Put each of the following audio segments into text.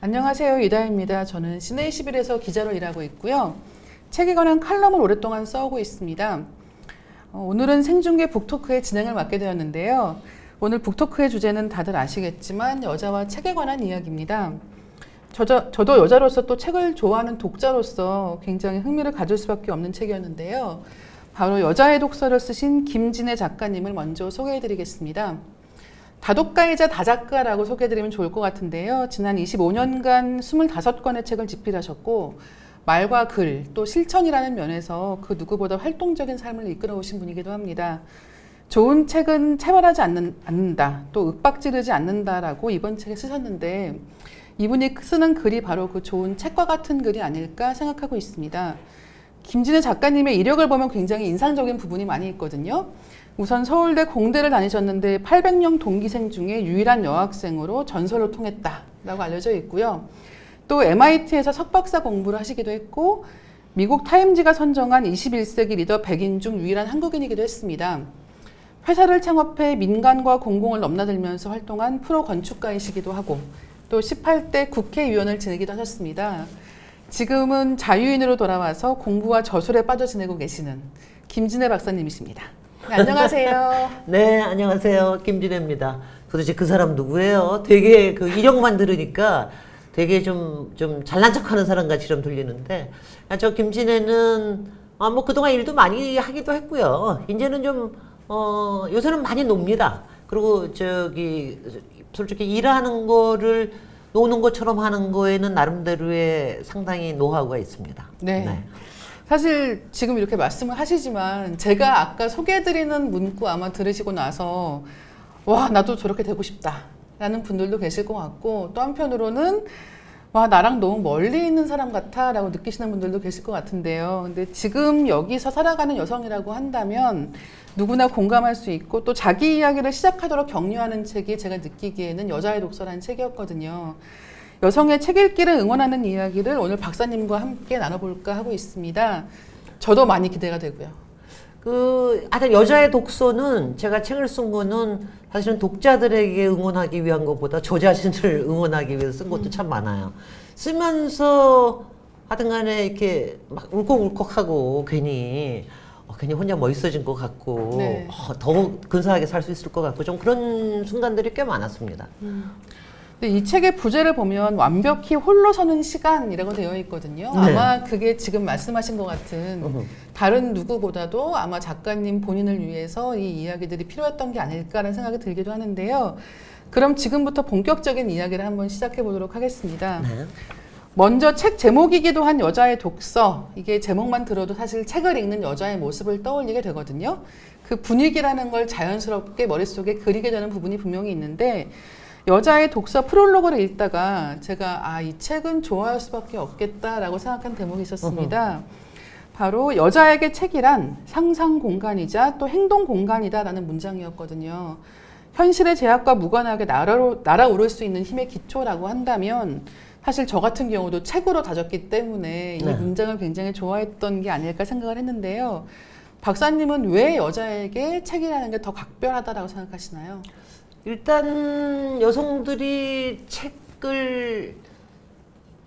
안녕하세요. 유다입니다. 저는 시내21에서 기자로 일하고 있고요. 책에 관한 칼럼을 오랫동안 써오고 있습니다. 오늘은 생중계 북토크의 진행을 맡게 되었는데요. 오늘 북토크의 주제는 다들 아시겠지만 여자와 책에 관한 이야기입니다. 저도 여자로서 또 책을 좋아하는 독자로서 굉장히 흥미를 가질 수밖에 없는 책이었는데요. 바로 여자의 독서를 쓰신 김진애 작가님을 먼저 소개해드리겠습니다. 다독가이자 다작가라고 소개해드리면 좋을 것 같은데요. 지난 25년간 25권의 책을 집필하셨고 말과 글, 또 실천이라는 면에서 그 누구보다 활동적인 삶을 이끌어 오신 분이기도 합니다. 좋은 책은 체벌하지 않는다, 또 윽박지르지 않는다라고 이번 책에 쓰셨는데 이분이 쓰는 글이 바로 그 좋은 책과 같은 글이 아닐까 생각하고 있습니다. 김진애 작가님의 이력을 보면 굉장히 인상적인 부분이 많이 있거든요. 우선 서울대 공대를 다니셨는데 800명 동기생 중에 유일한 여학생으로 전설로 통했다라고 알려져 있고요. 또 MIT에서 석박사 공부를 하시기도 했고 미국 타임지가 선정한 21세기 리더 100인 중 유일한 한국인이기도 했습니다. 회사를 창업해 민간과 공공을 넘나들면서 활동한 프로 건축가이시기도 하고 또 18대 국회의원을 지내기도 하셨습니다. 지금은 자유인으로 돌아와서 공부와 저술에 빠져 지내고 계시는 김진애 박사님이십니다. 네, 안녕하세요. 네, 안녕하세요. 김진애입니다. 도대체 그 사람 누구예요? 되게 그 이력만 들으니까 되게 좀 잘난 척하는 사람 같이 좀 들리는데, 저 김진애는 뭐 그동안 일도 많이 하기도 했고요. 이제는 요새는 많이 놉니다. 그리고 솔직히 일하는 거를 노는 것처럼 하는 거에는 나름대로의 상당히 노하우가 있습니다. 네. 사실 지금 이렇게 말씀을 하시지만 제가 아까 소개해드리는 문구 아마 들으시고 나서 와, 나도 저렇게 되고 싶다 라는 분들도 계실 것 같고 또 한편으로는 와, 나랑 너무 멀리 있는 사람 같아 라고 느끼시는 분들도 계실 것 같은데요. 근데 지금 여기서 살아가는 여성이라고 한다면 누구나 공감할 수 있고 또 자기 이야기를 시작하도록 격려하는 책이 제가 느끼기에는 여자의 독서라는 책이었거든요. 여성의 책 읽기를 응원하는 이야기를 오늘 박사님과 함께 나눠볼까 하고 있습니다. 저도 많이 기대가 되고요. 하여튼 여자의 독서는 제가 책을 쓴 거는 사실은 독자들에게 응원하기 위한 것보다 저 자신을 응원하기 위해서 쓴 것도 참 많아요. 쓰면서 하여튼 간에 이렇게 막 울컥울컥하고 괜히 혼자 멋있어진 것 같고 네. 더 근사하게 살 수 있을 것 같고 좀 그런 순간들이 꽤 많았습니다. 근데 이 책의 부제를 보면 완벽히 홀로 서는 시간이라고 되어 있거든요. 네. 아마 그게 지금 말씀하신 것 같은 다른 누구보다도 아마 작가님 본인을 위해서 이 이야기들이 필요했던 게 아닐까라는 생각이 들기도 하는데요. 그럼 지금부터 본격적인 이야기를 한번 시작해 보도록 하겠습니다. 네. 먼저 책 제목이기도 한 여자의 독서, 이게 제목만 들어도 사실 책을 읽는 여자의 모습을 떠올리게 되거든요. 그 분위기라는 걸 자연스럽게 머릿속에 그리게 되는 부분이 분명히 있는데 여자의 독서 프롤로그를 읽다가 제가 이 책은 좋아할 수밖에 없겠다라고 생각한 대목이 있었습니다. 바로 여자에게 책이란 상상 공간이자 또 행동 공간이다라는 문장이었거든요. 현실의 제약과 무관하게 날아오를 수 있는 힘의 기초라고 한다면 사실 저 같은 경우도 책으로 다졌기 때문에 이 문장을 굉장히 좋아했던 게 아닐까 생각을 했는데요. 박사님은 왜 여자에게 책이라는 게 더 각별하다라고 생각하시나요? 일단 여성들이 책을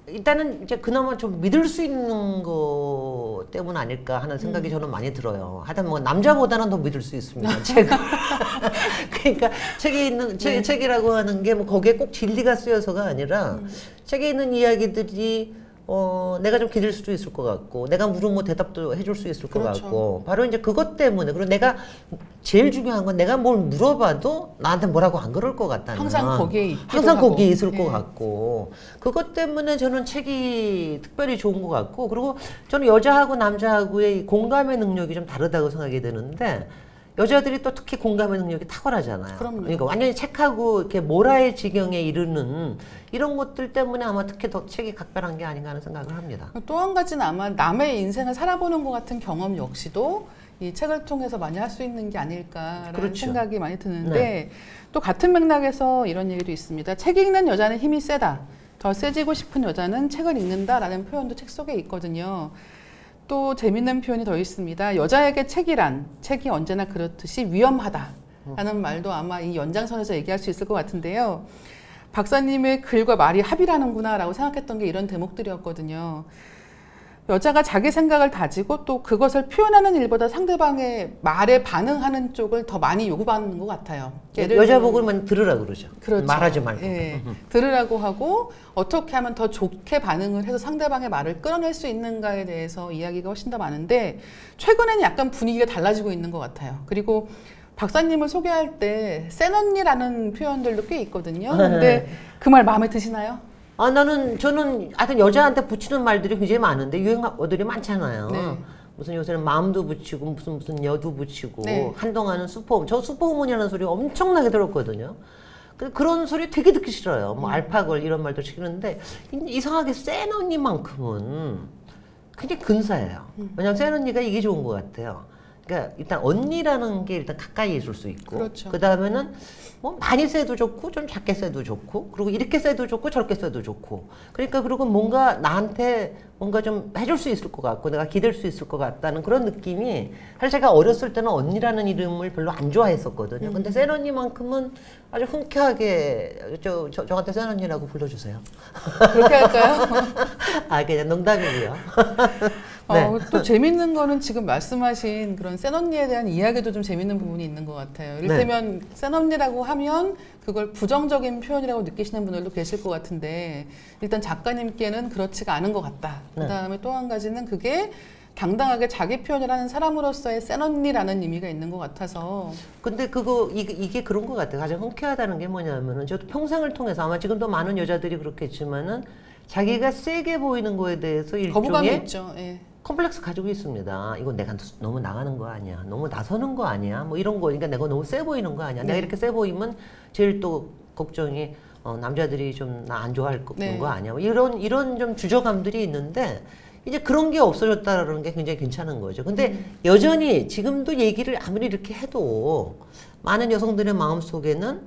일단은 이제 그나마 좀 믿을 수 있는 거 때문 아닐까 하는 생각이 저는 많이 들어요. 하여튼 뭐 남자보다는 더 믿을 수 있습니다. 책을. 그러니까 책에 있는 책이라고 하는 게 뭐 거기에 꼭 진리가 쓰여서가 아니라 책에 있는 이야기들이 내가 좀 기댈 수도 있을 것 같고 내가 물으면 뭐 대답도 해줄 수 있을 것 같고 바로 이제 그것 때문에 그리고 내가 제일 중요한 건 내가 뭘 물어봐도 나한테 뭐라고 안 그럴 것 같다는 항상 거기에 거기에 있을 것 같고 그것 때문에 저는 책이 특별히 좋은 것 같고 그리고 저는 여자하고 남자하고의 공감의 능력이 좀 다르다고 생각이 드는데 여자들이 또 특히 공감의 능력이 탁월하잖아요. 그러니까 완전히 책하고 이렇게 모라의 지경에 이르는 이런 것들 때문에 아마 특히 더 책이 각별한 게 아닌가 하는 생각을 합니다. 또 한 가지는 아마 남의 인생을 살아보는 것 같은 경험 역시도 이 책을 통해서 많이 할 수 있는 게 아닐까라는 생각이 많이 드는데 또 같은 맥락에서 이런 얘기도 있습니다. 책 읽는 여자는 힘이 세다. 더 세지고 싶은 여자는 책을 읽는다라는 표현도 책 속에 있거든요. 또 재밌는 표현이 더 있습니다. 여자에게 책이란 책이 언제나 그렇듯이 위험하다라는 말도 아마 이 연장선에서 얘기할 수 있을 것 같은데요. 박사님의 글과 말이 합이라는구나라고 생각했던 게 이런 대목들이었거든요. 여자가 자기 생각을 다지고 또 그것을 표현하는 일보다 상대방의 말에 반응하는 쪽을 더 많이 요구받는 것 같아요. 여자 보고만 들으라 그러죠. 그렇죠. 말하지 말고. 예, 들으라고 하고 어떻게 하면 더 좋게 반응을 해서 상대방의 말을 끌어낼 수 있는가에 대해서 이야기가 훨씬 더 많은데 최근에는 약간 분위기가 달라지고 있는 것 같아요. 그리고 박사님을 소개할 때 센 언니라는 표현들도 꽤 있거든요. 근데 그 말 마음에 드시나요? 저는 하여튼 여자한테 붙이는 말들이 굉장히 많은데 유행어들이 많잖아요. 네. 무슨 요새는 마음도 붙이고 무슨 여도 붙이고 네. 한동안은 저 슈퍼우먼이라는 소리 엄청나게 들었거든요. 그런 소리 되게 듣기 싫어요. 뭐 알파걸 이런 말도 싫은데 이상하게 센 언니만큼은 굉장히 근사해요. 왜냐면 센 언니가 이게 좋은 것 같아요. 그러니까 일단 언니라는 게 일단 가까이 있을 수 있고 그렇죠. 그 다음에는 뭐 많이 써도 좋고 좀 작게 써도 좋고 그리고 이렇게 써도 좋고 저렇게 써도 좋고 그러니까 그리고 뭔가 나한테 뭔가 좀 해줄 수 있을 것 같고 내가 기댈 수 있을 것 같다는 그런 느낌이 사실 제가 어렸을 때는 언니라는 이름을 별로 안 좋아했었거든요. 근데 센 언니만큼은 아주 흔쾌하게 저한테 센 언니라고 불러주세요. 그렇게 할까요? 그냥 농담이고요. 네. 또 재밌는 거는 지금 말씀하신 그런 센 언니에 대한 이야기도 좀 재밌는 부분이 있는 것 같아요. 이를테면 센 언니라고 하면 그걸 부정적인 표현이라고 느끼시는 분들도 계실 것 같은데 일단 작가님께는 그렇지가 않은 것 같다. 그 다음에 또 한 가지는 그게 당당하게 자기 표현을 하는 사람으로서의 센 언니라는 의미가 있는 것 같아서. 근데 이게 그런 것 같아요. 가장 흔쾌하다는 게 뭐냐면은 저도 평생을 통해서 아마 지금도 많은 여자들이 그렇겠지만은 자기가 세게 보이는 거에 대해서 거부감이 일종의 있죠. 예. 컴플렉스 가지고 있습니다. 이거 내가 너무 나가는 거 아니야? 너무 나서는 거 아니야? 뭐 이런 거. 그러니까 내가 너무 세 보이는 거 아니야? 네. 내가 이렇게 세 보이면 제일 또 걱정이 남자들이 좀 나 안 좋아할 거 아니야? 뭐 이런 좀 주저감들이 있는데 이제 그런 게 없어졌다라는 게 굉장히 괜찮은 거죠. 근데 여전히 지금도 얘기를 아무리 이렇게 해도 많은 여성들의 마음 속에는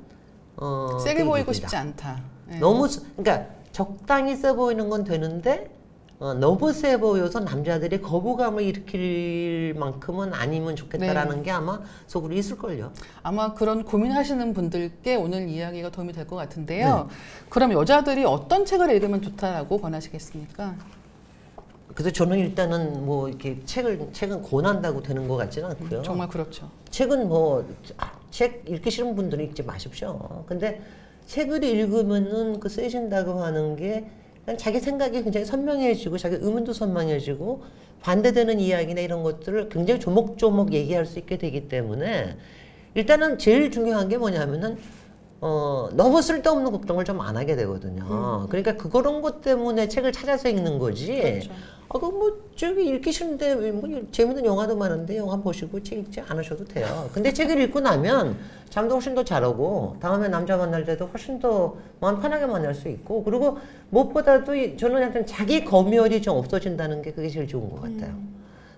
세게 보이고 싶지 않다. 예. 너무 그러니까 적당히 세 보이는 건 되는데 너무 세 보여서 남자들이 거부감을 일으킬 만큼은 아니면 좋겠다라는 게 아마 속으로 있을걸요. 아마 그런 고민하시는 분들께 오늘 이야기가 도움이 될 것 같은데요. 그럼 여자들이 어떤 책을 읽으면 좋다라고 권하시겠습니까? 그래서 저는 일단은 뭐 이렇게 책은 권한다고 되는 것 같지는 않고요. 정말 그렇죠. 책은 책 읽기 싫은 분들은 읽지 마십시오. 근데 책을 읽으면은 그 쓰신다고 하는 게 그냥 자기 생각이 굉장히 선명해지고 자기 의문도 선명해지고 반대되는 이야기나 이런 것들을 굉장히 조목조목 얘기할 수 있게 되기 때문에 일단은 제일 중요한 게 뭐냐면은 너무 쓸데없는 걱정을 좀 안 하게 되거든요. 그러니까 그런 것 때문에 책을 찾아서 읽는 거지. 그렇죠. 저기 읽기 싫은데 뭐 재밌는 영화도 많은데 영화 보시고 책 읽지 않으셔도 돼요. 근데 책을 읽고 나면 잠도 훨씬 더 잘 오고 다음에 남자 만날 때도 훨씬 더 마음 편하게 만날 수 있고 그리고 무엇보다도 저는 약간 자기 검열이 좀 없어진다는 게 그게 제일 좋은 것 같아요.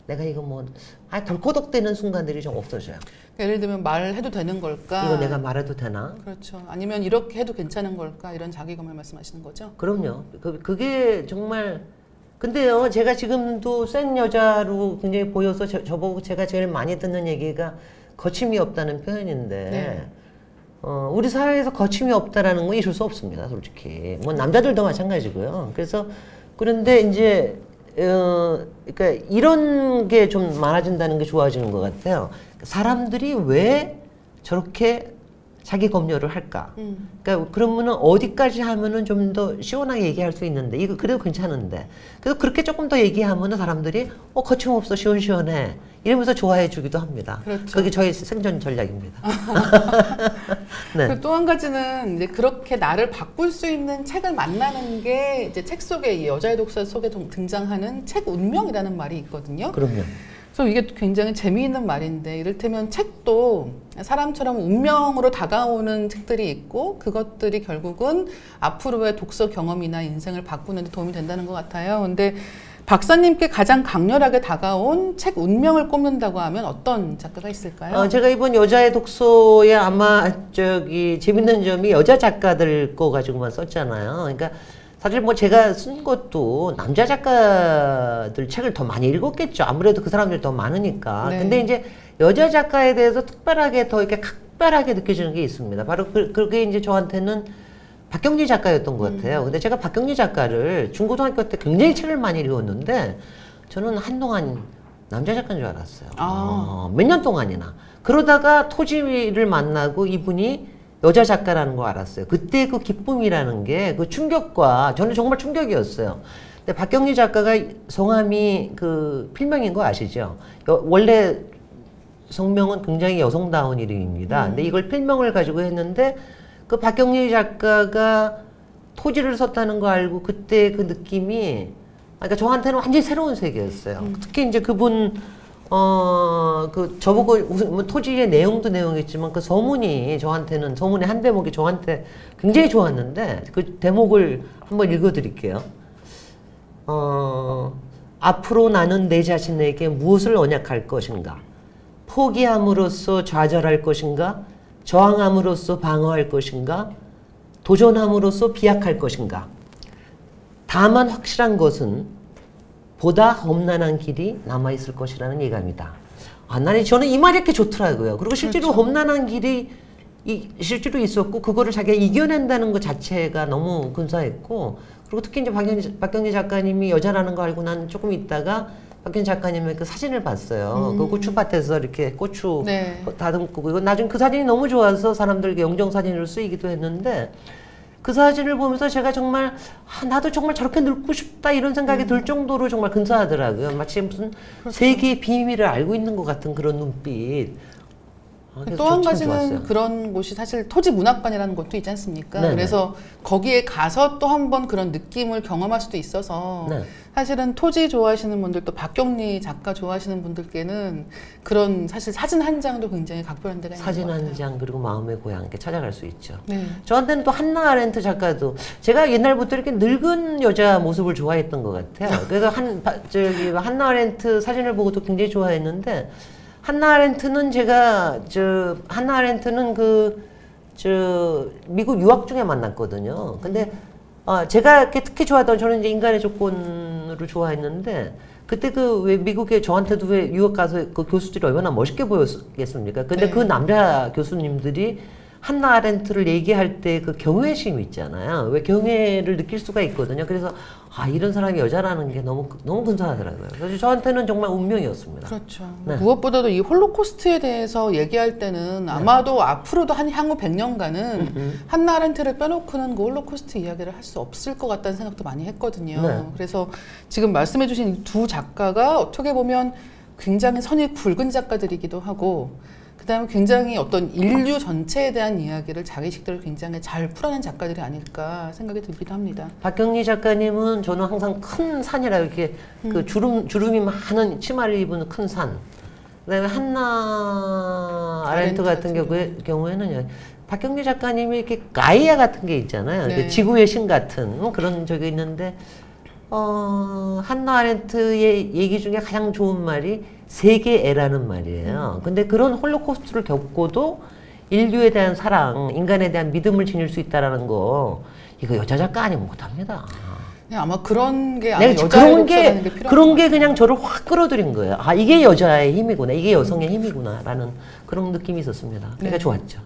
내가 이거 덜커덕대는 순간들이 좀 없어져요. 예를 들면 말을 해도 되는 걸까? 이거 내가 말해도 되나? 그렇죠. 아니면 이렇게 해도 괜찮은 걸까? 이런 자기 검열 말씀하시는 거죠? 그럼요. 그게 정말 근데요, 제가 지금도 센 여자로 굉장히 보여서 저보고 제가 제일 많이 듣는 얘기가 거침이 없다는 표현인데, 우리 사회에서 거침이 없다라는 건 있을 수 없습니다, 솔직히. 뭐 남자들도 마찬가지고요. 그런데 이제, 그러니까 이런 게 좀 많아진다는 게 좋아지는 것 같아요. 사람들이 왜 저렇게 자기 검열을 할까? 그러니까 그러면은 어디까지 하면은 좀 더 시원하게 얘기할 수 있는데 이거 그래도 괜찮은데 그래서 그렇게 조금 더 얘기하면은 사람들이 거침없어 시원시원해 이러면서 좋아해 주기도 합니다. 그렇죠. 그게 저희 생존 전략입니다. 네. 또 한 가지는 이제 그렇게 나를 바꿀 수 있는 책을 만나는 게 이제 책 속에 이 여자의 독서 속에 등장하는 책 운명이라는 말이 있거든요. 그럼요. 그래서 이게 굉장히 재미있는 말인데 이를테면 책도 사람처럼 운명으로 다가오는 책들이 있고 그것들이 결국은 앞으로의 독서 경험이나 인생을 바꾸는 데 도움이 된다는 것 같아요. 근데 박사님께 가장 강렬하게 다가온 책 운명을 꼽는다고 하면 어떤 작가가 있을까요? 제가 이번 여자의 독서에 아마 재밌는 점이 여자 작가들 거 가지고만 썼잖아요. 그러니까 사실 뭐 제가 쓴 것도 남자 작가들 책을 더 많이 읽었겠죠. 아무래도 그 사람들이 더 많으니까. 네. 근데 이제 여자 작가에 대해서 특별하게 더 이렇게 각별하게 느껴지는 게 있습니다. 바로 그게 이제 저한테는 박경리 작가였던 것 같아요. 근데 제가 박경리 작가를 중고등학교 때 굉장히 책을 많이 읽었는데 저는 한동안 남자 작가인 줄 알았어요. 몇 년 동안이나. 그러다가 토지를 만나고 이분이 여자 작가라는 거 알았어요. 그때 그 기쁨이라는 게 그 충격과 저는 정말 충격이었어요. 근데 박경리 작가가 성함이 그 필명인 거 아시죠? 원래 성명은 굉장히 여성다운 이름입니다. 근데 이걸 필명을 가지고 했는데 그 박경리 작가가 토지를 썼다는 거 알고 그때 그 느낌이 그러니까 저한테는 완전히 새로운 세계였어요. 특히 이제 그분 그 저보고 뭐 토지의 내용도 내용이지만 그 서문이 저한테는 서문의 한 대목이 저한테 굉장히 좋았는데 그 대목을 한번 읽어드릴게요. 앞으로 나는 내 자신에게 무엇을 언약할 것인가? 포기함으로써 좌절할 것인가? 저항함으로써 방어할 것인가? 도전함으로써 비약할 것인가? 다만 확실한 것은 보다 험난한 길이 남아있을 것이라는 예감이다. 저는 이 말이 이렇게 좋더라고요. 그리고 실제로 그렇죠. 험난한 길이 실제로 있었고 그거를 자기가 이겨낸다는 것 자체가 너무 근사했고 그리고 특히 이제 박경리 작가님이 여자라는 거 알고 난 조금 있다가 박경리 작가님의 그 사진을 봤어요. 그 고추밭에서 이렇게 고추 다듬고 나중에 그 사진이 너무 좋아서 사람들에게 영정 사진으로 쓰이기도 했는데 그 사진을 보면서 제가 정말 나도 정말 저렇게 늙고 싶다 이런 생각이 들 정도로 정말 근사하더라고요. 마치 무슨 그렇죠. 세계의 비밀을 알고 있는 것 같은 그런 눈빛. 또 한 가지는 그런 곳이 사실 토지문학관이라는 곳도 있지 않습니까? 네네. 그래서 거기에 가서 또 한 번 그런 느낌을 경험할 수도 있어서 네. 사실은 토지 좋아하시는 분들 또 박경리 작가 좋아하시는 분들께는 그런 사실 사진 한 장도 굉장히 각별한 데가 있는 것 같아요. 사진 한 장 그리고 마음의 고향 이렇게 찾아갈 수 있죠. 네. 저한테는 또 한나 아렌트 작가도 제가 옛날부터 이렇게 늙은 여자 모습을 좋아했던 것 같아요. 그래서 한나 아렌트 사진을 보고도 굉장히 좋아했는데 한나 아렌트는 한나 아렌트는 미국 유학 중에 만났거든요. 근데, 제가 특히 좋아하던, 저는 이제 인간의 조건으로 좋아했는데, 그때 왜 미국에 저한테도 왜 유학 가서 그 교수들이 얼마나 멋있게 보였겠습니까? 근데 네. 그 남자 교수님들이 한나 아렌트를 얘기할 때 그 경외심 있잖아요. 왜 경외를 느낄 수가 있거든요. 그래서 이런 사람이 여자라는 게 너무 근사하더라고요. 그래서 저한테는 정말 운명이었습니다. 그렇죠. 네. 무엇보다도 이 홀로코스트에 대해서 얘기할 때는 아마도 앞으로도 향후 100년간은 한나 아렌트를 빼놓고는 그 홀로코스트 이야기를 할 수 없을 것 같다는 생각도 많이 했거든요. 네. 그래서 지금 말씀해주신 두 작가가 어떻게 보면 굉장히 선이 굵은 작가들이기도 하고 그다음에 굉장히 어떤 인류 전체에 대한 이야기를 자기 식대로 굉장히 잘 풀어낸 작가들이 아닐까 생각이 들기도 합니다. 박경리 작가님은 저는 항상 큰 산이라 이렇게 그 주름이 많은 치마를 입은 큰 산. 그다음에 한나 아렌트 같은 경우에는 박경리 작가님이 이렇게 가이아 같은 게 있잖아요. 네. 지구의 신 같은 그런 적이 있는데 한나 아렌트의 얘기 중에 가장 좋은 말이 세계애라는 말이에요. 근데 그런 홀로코스트를 겪고도 인류에 대한 사랑, 인간에 대한 믿음을 지닐 수 있다라는 거 이거 여자 작가 아니면 못합니다. 네, 아마 그런 게 그런 게 그냥 저를 확 끌어들인 거예요. 이게 여자의 힘이구나, 이게 여성의 힘이구나라는 그런 느낌이 있었습니다. 그러니까 네. 좋았죠.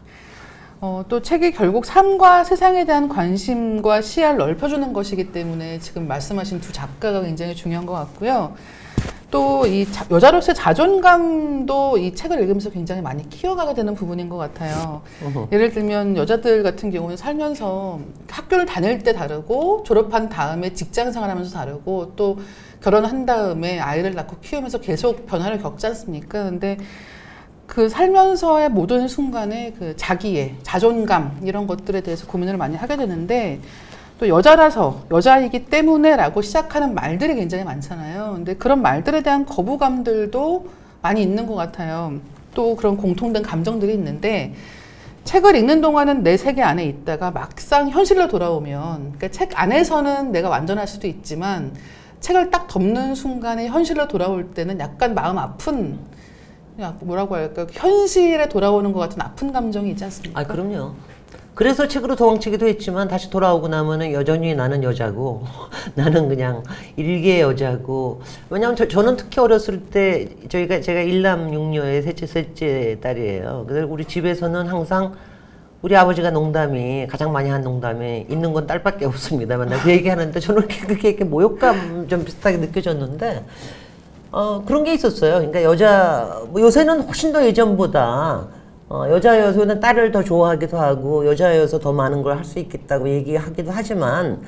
또 책이 결국 삶과 세상에 대한 관심과 시야를 넓혀주는 것이기 때문에 지금 말씀하신 두 작가가 굉장히 중요한 것 같고요. 또 이 여자로서의 자존감도 이 책을 읽으면서 굉장히 많이 키워가게 되는 부분인 것 같아요. 예를 들면 여자들 같은 경우는 살면서 학교를 다닐 때 다르고 졸업한 다음에 직장 생활하면서 다르고 또 결혼한 다음에 아이를 낳고 키우면서 계속 변화를 겪지 않습니까? 근데 그 살면서의 모든 순간에 그 자기의 자존감 이런 것들에 대해서 고민을 많이 하게 되는데 또 여자라서 여자이기 때문에 라고 시작하는 말들이 굉장히 많잖아요. 근데 그런 말들에 대한 거부감들도 많이 있는 것 같아요. 또 그런 공통된 감정들이 있는데 책을 읽는 동안은 내 세계 안에 있다가 막상 현실로 돌아오면 그러니까 책 안에서는 내가 완전할 수도 있지만 책을 딱 덮는 순간에 현실로 돌아올 때는 약간 마음 아픈 뭐라고 할까 현실에 돌아오는 것 같은 아픈 감정이 있지 않습니까? 그럼요. 그래서 책으로 도망치기도 했지만 다시 돌아오고 나면은 여전히 나는 여자고 나는 그냥 일개 여자고 왜냐하면 저는 특히 어렸을 때 제가 일남 육녀의 셋째 딸이에요. 그래서 우리 집에서는 항상 우리 아버지가 농담이 가장 많이 한 농담이 있는 건 딸밖에 없습니다. 맨날 그 얘기하는데 저는 그게 이렇게 모욕감 좀 비슷하게 느껴졌는데 그런 게 있었어요. 그러니까 뭐 요새는 훨씬 더 예전보다 여자여서는 딸을 더 좋아하기도 하고 여자여서 더 많은 걸 할 수 있겠다고 얘기하기도 하지만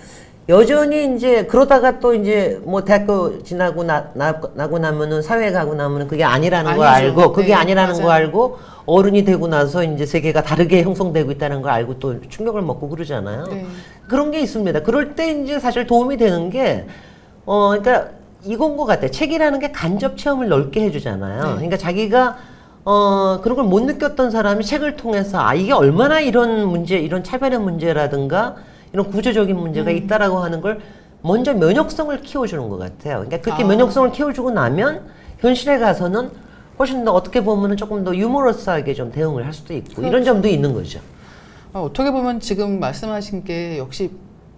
여전히 이제 그러다가 또 이제 뭐 대학교 지나고 나고 나면은 사회 가고 나면은 그게 아니라는 걸 알고 그게 네, 아니라는 맞아요. 걸 알고 어른이 되고 나서 이제 세계가 다르게 형성되고 있다는 걸 알고 또 충격을 먹고 그러잖아요. 네. 그런 게 있습니다. 그럴 때 이제 사실 도움이 되는 게 그러니까 이건 것 같아요. 책이라는 게 간접 체험을 넓게 해주잖아요. 네. 그러니까 자기가 그런 걸 못 느꼈던 사람이 책을 통해서 이게 얼마나 이런 문제, 이런 차별의 문제라든가 이런 구조적인 문제가 있다라고 하는 걸 먼저 면역성을 키워주는 것 같아요. 그러니까 그렇게 면역성을 키워주고 나면 현실에 가서는 훨씬 더 어떻게 보면은 조금 더 유머러스하게 좀 대응을 할 수도 있고 그렇죠. 이런 점도 있는 거죠. 어떻게 보면 지금 말씀하신 게 역시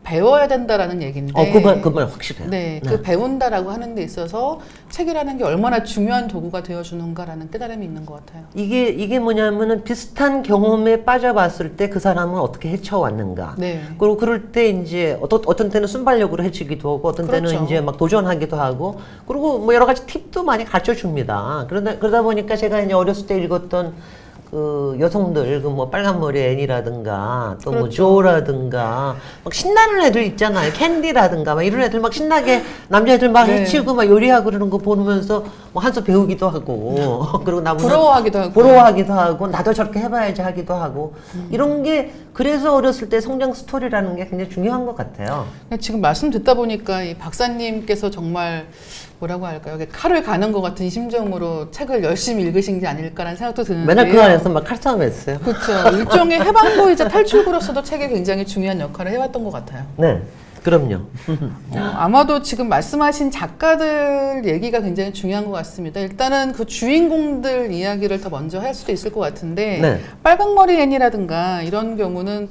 배워야 된다라는 얘기인데. 그 말 확실해요. 네, 그 배운다라고 하는 데 있어서 책이라는 게 얼마나 중요한 도구가 되어주는가라는 깨달음이 있는 것 같아요. 이게 뭐냐면은 비슷한 경험에 빠져봤을 때 그 사람은 어떻게 헤쳐왔는가. 네. 그리고 그럴 때 이제 어떤 때는 순발력으로 헤치기도 하고 어떤 때는 그렇죠. 이제 막 도전하기도 하고 그리고 뭐 여러 가지 팁도 많이 가르쳐 줍니다. 그러다 보니까 제가 이제 어렸을 때 읽었던 그 여성들 그 뭐 빨간머리 애니라든가 또 뭐 그렇죠. 조라든가 막 신나는 애들 있잖아요. 캔디라든가 막 이런 애들 막 신나게 남자애들 막 네. 해치우고 막 요리하고 그러는 거 보면서 뭐 한 수 배우기도 하고 그리고 나보다 부러워하기도 하고 나도 저렇게 해봐야지 하기도 하고 이런 게 그래서 어렸을 때 성장 스토리라는 게 굉장히 중요한 것 같아요. 지금 말씀 듣다 보니까 이 박사님께서 정말 뭐라고 할까요? 칼을 가는 것 같은 심정으로 책을 열심히 읽으신 게 아닐까라는 생각도 드는데 맨날 그 안에서 막 칼싸움 했어요. 그렇죠. 일종의 해방도이자 탈출구로서도 책이 굉장히 중요한 역할을 해왔던 것 같아요. 네, 그럼요. 아마도 지금 말씀하신 작가들 얘기가 굉장히 중요한 것 같습니다. 일단은 그 주인공들 이야기를 더 먼저 할 수도 있을 것 같은데 네. 빨강머리 애니라든가 이런 경우는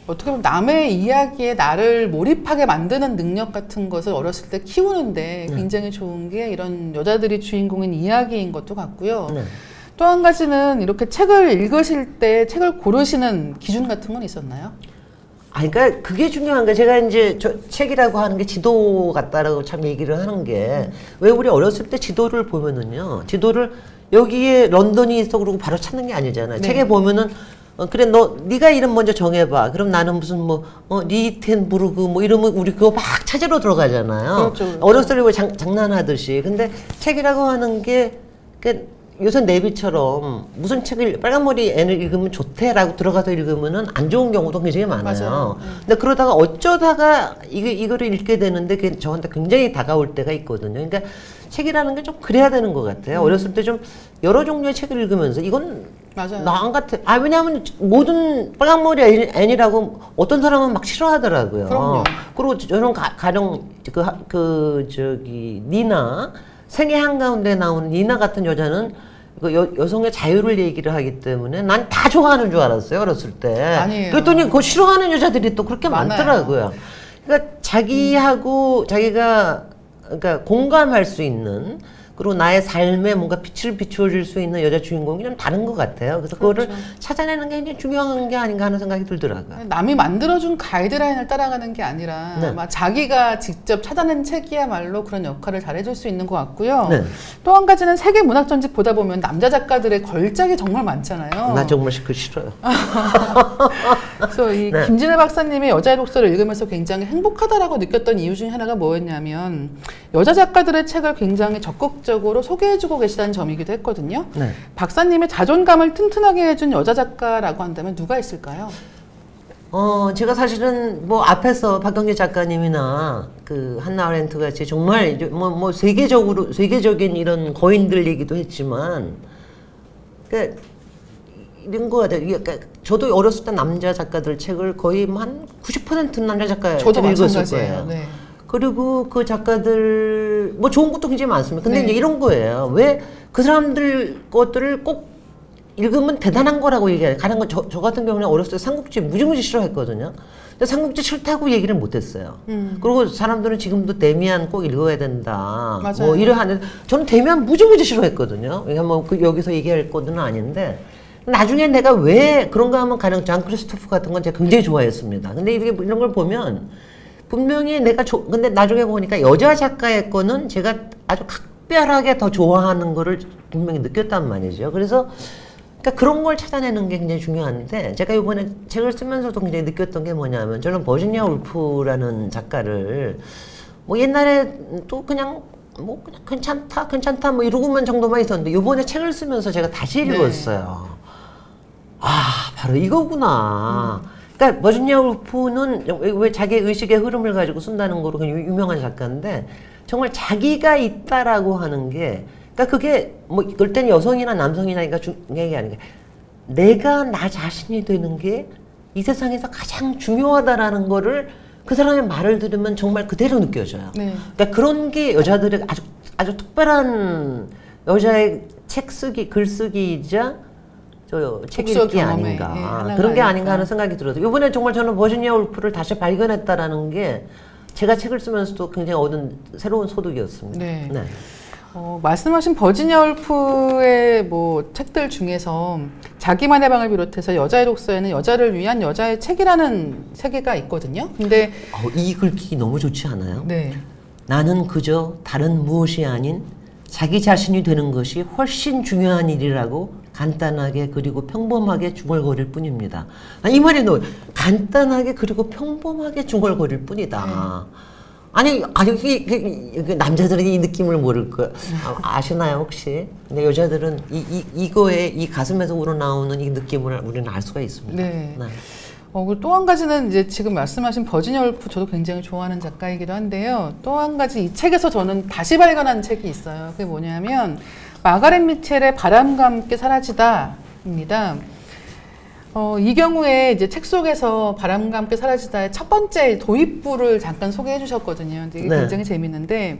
어떻게 보면 남의 이야기에 나를 몰입하게 만드는 능력 같은 것을 어렸을 때 키우는데 굉장히 좋은 게 이런 여자들이 주인공인 이야기인 것도 같고요. 네. 또 한 가지는 이렇게 책을 읽으실 때 책을 고르시는 기준 같은 건 있었나요? 그러니까 그게 중요한 게 제가 이제 책이라고 하는 게 지도 같다라고 참 얘기를 하는 게 왜 우리 어렸을 때 지도를 보면은요. 지도를 여기에 런던이 있어 그러고 바로 찾는 게 아니잖아요. 네. 책에 보면은 그래 네가 이름 먼저 정해봐. 그럼 나는 무슨 뭐 리텐부르그 뭐 이러면 우리 그거 막 찾으러 들어가잖아요. 그렇죠. 어렸을 때 장난하듯이. 근데 책이라고 하는 게 요새 내비처럼 무슨 책을 빨간머리 애를 읽으면 좋대라고 들어가서 읽으면은 안 좋은 경우도 굉장히 많아요. 맞아요. 근데 그러다가 어쩌다가 이거를 읽게 되는데 그게 저한테 굉장히 다가올 때가 있거든요. 그러니까 책이라는 게 좀 그래야 되는 것 같아요. 어렸을 때 좀 여러 종류의 책을 읽으면서 이건 맞아요. 나 안 같아. 왜냐하면 모든 빨간머리 애니라고 어떤 사람은 막 싫어하더라고요. 그럼요. 그리고 저는 가령 니나 생애 한가운데 나오는 니나 같은 여자는 여성의 자유를 얘기를 하기 때문에 난 다 좋아하는 줄 알았어요 어렸을 때. 아니에요. 그랬더니 그거 싫어하는 여자들이 또 그렇게 많아요. 많더라고요. 그러니까 자기하고 자기가 그러니까 공감할 수 있는 그리고 나의 삶에 뭔가 빛을 비춰줄 수 있는 여자 주인공이 좀 다른 것 같아요. 그래서 그거를 찾아내는 게 굉장히 중요한 게 아닌가 하는 생각이 들더라고요. 남이 만들어준 가이드라인을 따라가는 게 아니라 네. 아마 자기가 직접 찾아낸 책이야말로 그런 역할을 잘해줄 수 있는 것 같고요. 네. 또 한 가지는 세계 문학 전집 보다 보면 남자 작가들의 걸작이 정말 많잖아요. 나 정말 그거 싫어요. 그래서 이 네. 김진애 박사님의 여자의 독서를 읽으면서 굉장히 행복하다라고 느꼈던 이유 중에 하나가 뭐였냐면 여자 작가들의 책을 굉장히 적극적으로 소개해주고 계시다는 점이기도 했거든요. 네. 박사님의 자존감을 튼튼하게 해준 여자 작가라고 한다면 누가 있을까요? 제가 사실은 뭐 앞에서 박경재 작가님이나 그 한나 아렌트 같이 정말 뭐 세계적인 이런 거인들 얘기도 했지만 그러니까 이런 거 같아요. 그러니까 저도 어렸을 때 남자 작가들 책을 거의 한 90%는 남자 작가 저도 책을 읽었을 마찬가지예요. 거예요. 네. 그리고 그 작가들 뭐 좋은 것도 굉장히 많습니다. 근데 네. 이제 이런 거예요. 왜 그 사람들 것들을 꼭 읽으면 대단한 거라고 얘기해요. 가는 건 저 같은 경우는 어렸을 때 삼국지 무지무지 싫어했거든요. 근데 삼국지 싫다고 얘기를 못했어요. 그리고 사람들은 지금도 데미안 꼭 읽어야 된다. 맞아요. 뭐 이래 하는데 저는 데미안 무지무지 싫어했거든요. 그러니까 뭐 여기서 얘기할 거는 아닌데 나중에 내가 왜 그런가 하면 가령 잔 크리스토프 같은 건 제가 굉장히 좋아했습니다. 근데 이게 이런 걸 보면 분명히 내가 근데 나중에 보니까 여자 작가의 거는 제가 아주 각별하게 더 좋아하는 거를 분명히 느꼈단 말이죠. 그래서 그러니까 그런 걸 찾아내는 게 굉장히 중요한데, 제가 이번에 책을 쓰면서도 굉장히 느꼈던 게 뭐냐면, 저는 버지니아 울프라는 작가를 뭐 옛날에 또 그냥 뭐 그냥 괜찮다 뭐 이러고만 정도만 있었는데, 이번에 책을 쓰면서 제가 다시 읽었어요. 아, 바로 이거구나. 그러니까 버지니아 울프는 왜 자기 의식의 흐름을 가지고 쓴다는 거로 굉장히 유명한 작가인데, 정말 자기가 있다라고 하는 게, 그러니까 그게 뭐 그럴 땐 여성이나 남성이나 중요한 게 아니라 내가 나 자신이 되는 게 이 세상에서 가장 중요하다라는 거를 그 사람의 말을 들으면 정말 그대로 느껴져요. 네. 그러니까 그런 게 여자들의 아주 특별한 여자의 책 쓰기, 글쓰기이자 책 읽기 아닌가. 예, 그런 게 아닌가 하는 생각이 들어요. 이번에 정말 저는 버지니아 울프를 다시 발견했다라는 게 제가 책을 쓰면서도 굉장히 얻은 새로운 소득이었습니다. 네. 네. 말씀하신 버지니아 울프의 뭐 책들 중에서 자기만의 방을 비롯해서 여자의 독서에는 여자를 위한 여자의 책이라는 세계가 있거든요. 근데 이 글귀 너무 좋지 않아요? 네. 나는 그저 다른 무엇이 아닌 자기 자신이 되는 것이 훨씬 중요한 일이라고 간단하게 그리고 평범하게 중얼거릴 뿐입니다. 이 말이 너무 간단하게 그리고 평범하게 중얼거릴 뿐이다. 아니 남자들은 이 느낌을 모를 거 아시나요 혹시? 근데 여자들은 이거에 이 가슴에서 우러나오는 이 느낌을 우리는 알 수가 있습니다. 네. 네. 또 한 가지는 이제 지금 말씀하신 버지니아 울프, 저도 굉장히 좋아하는 작가이기도 한데요. 또 한 가지 이 책에서 저는 다시 발견한 책이 있어요. 그게 뭐냐면 마가렛 미첼의 바람과 함께 사라지다입니다. 이 경우에 이제 책 속에서 바람과 함께 사라지다의 첫 번째 도입부를 잠깐 소개해 주셨거든요. 이게 네. 굉장히 재밌는데,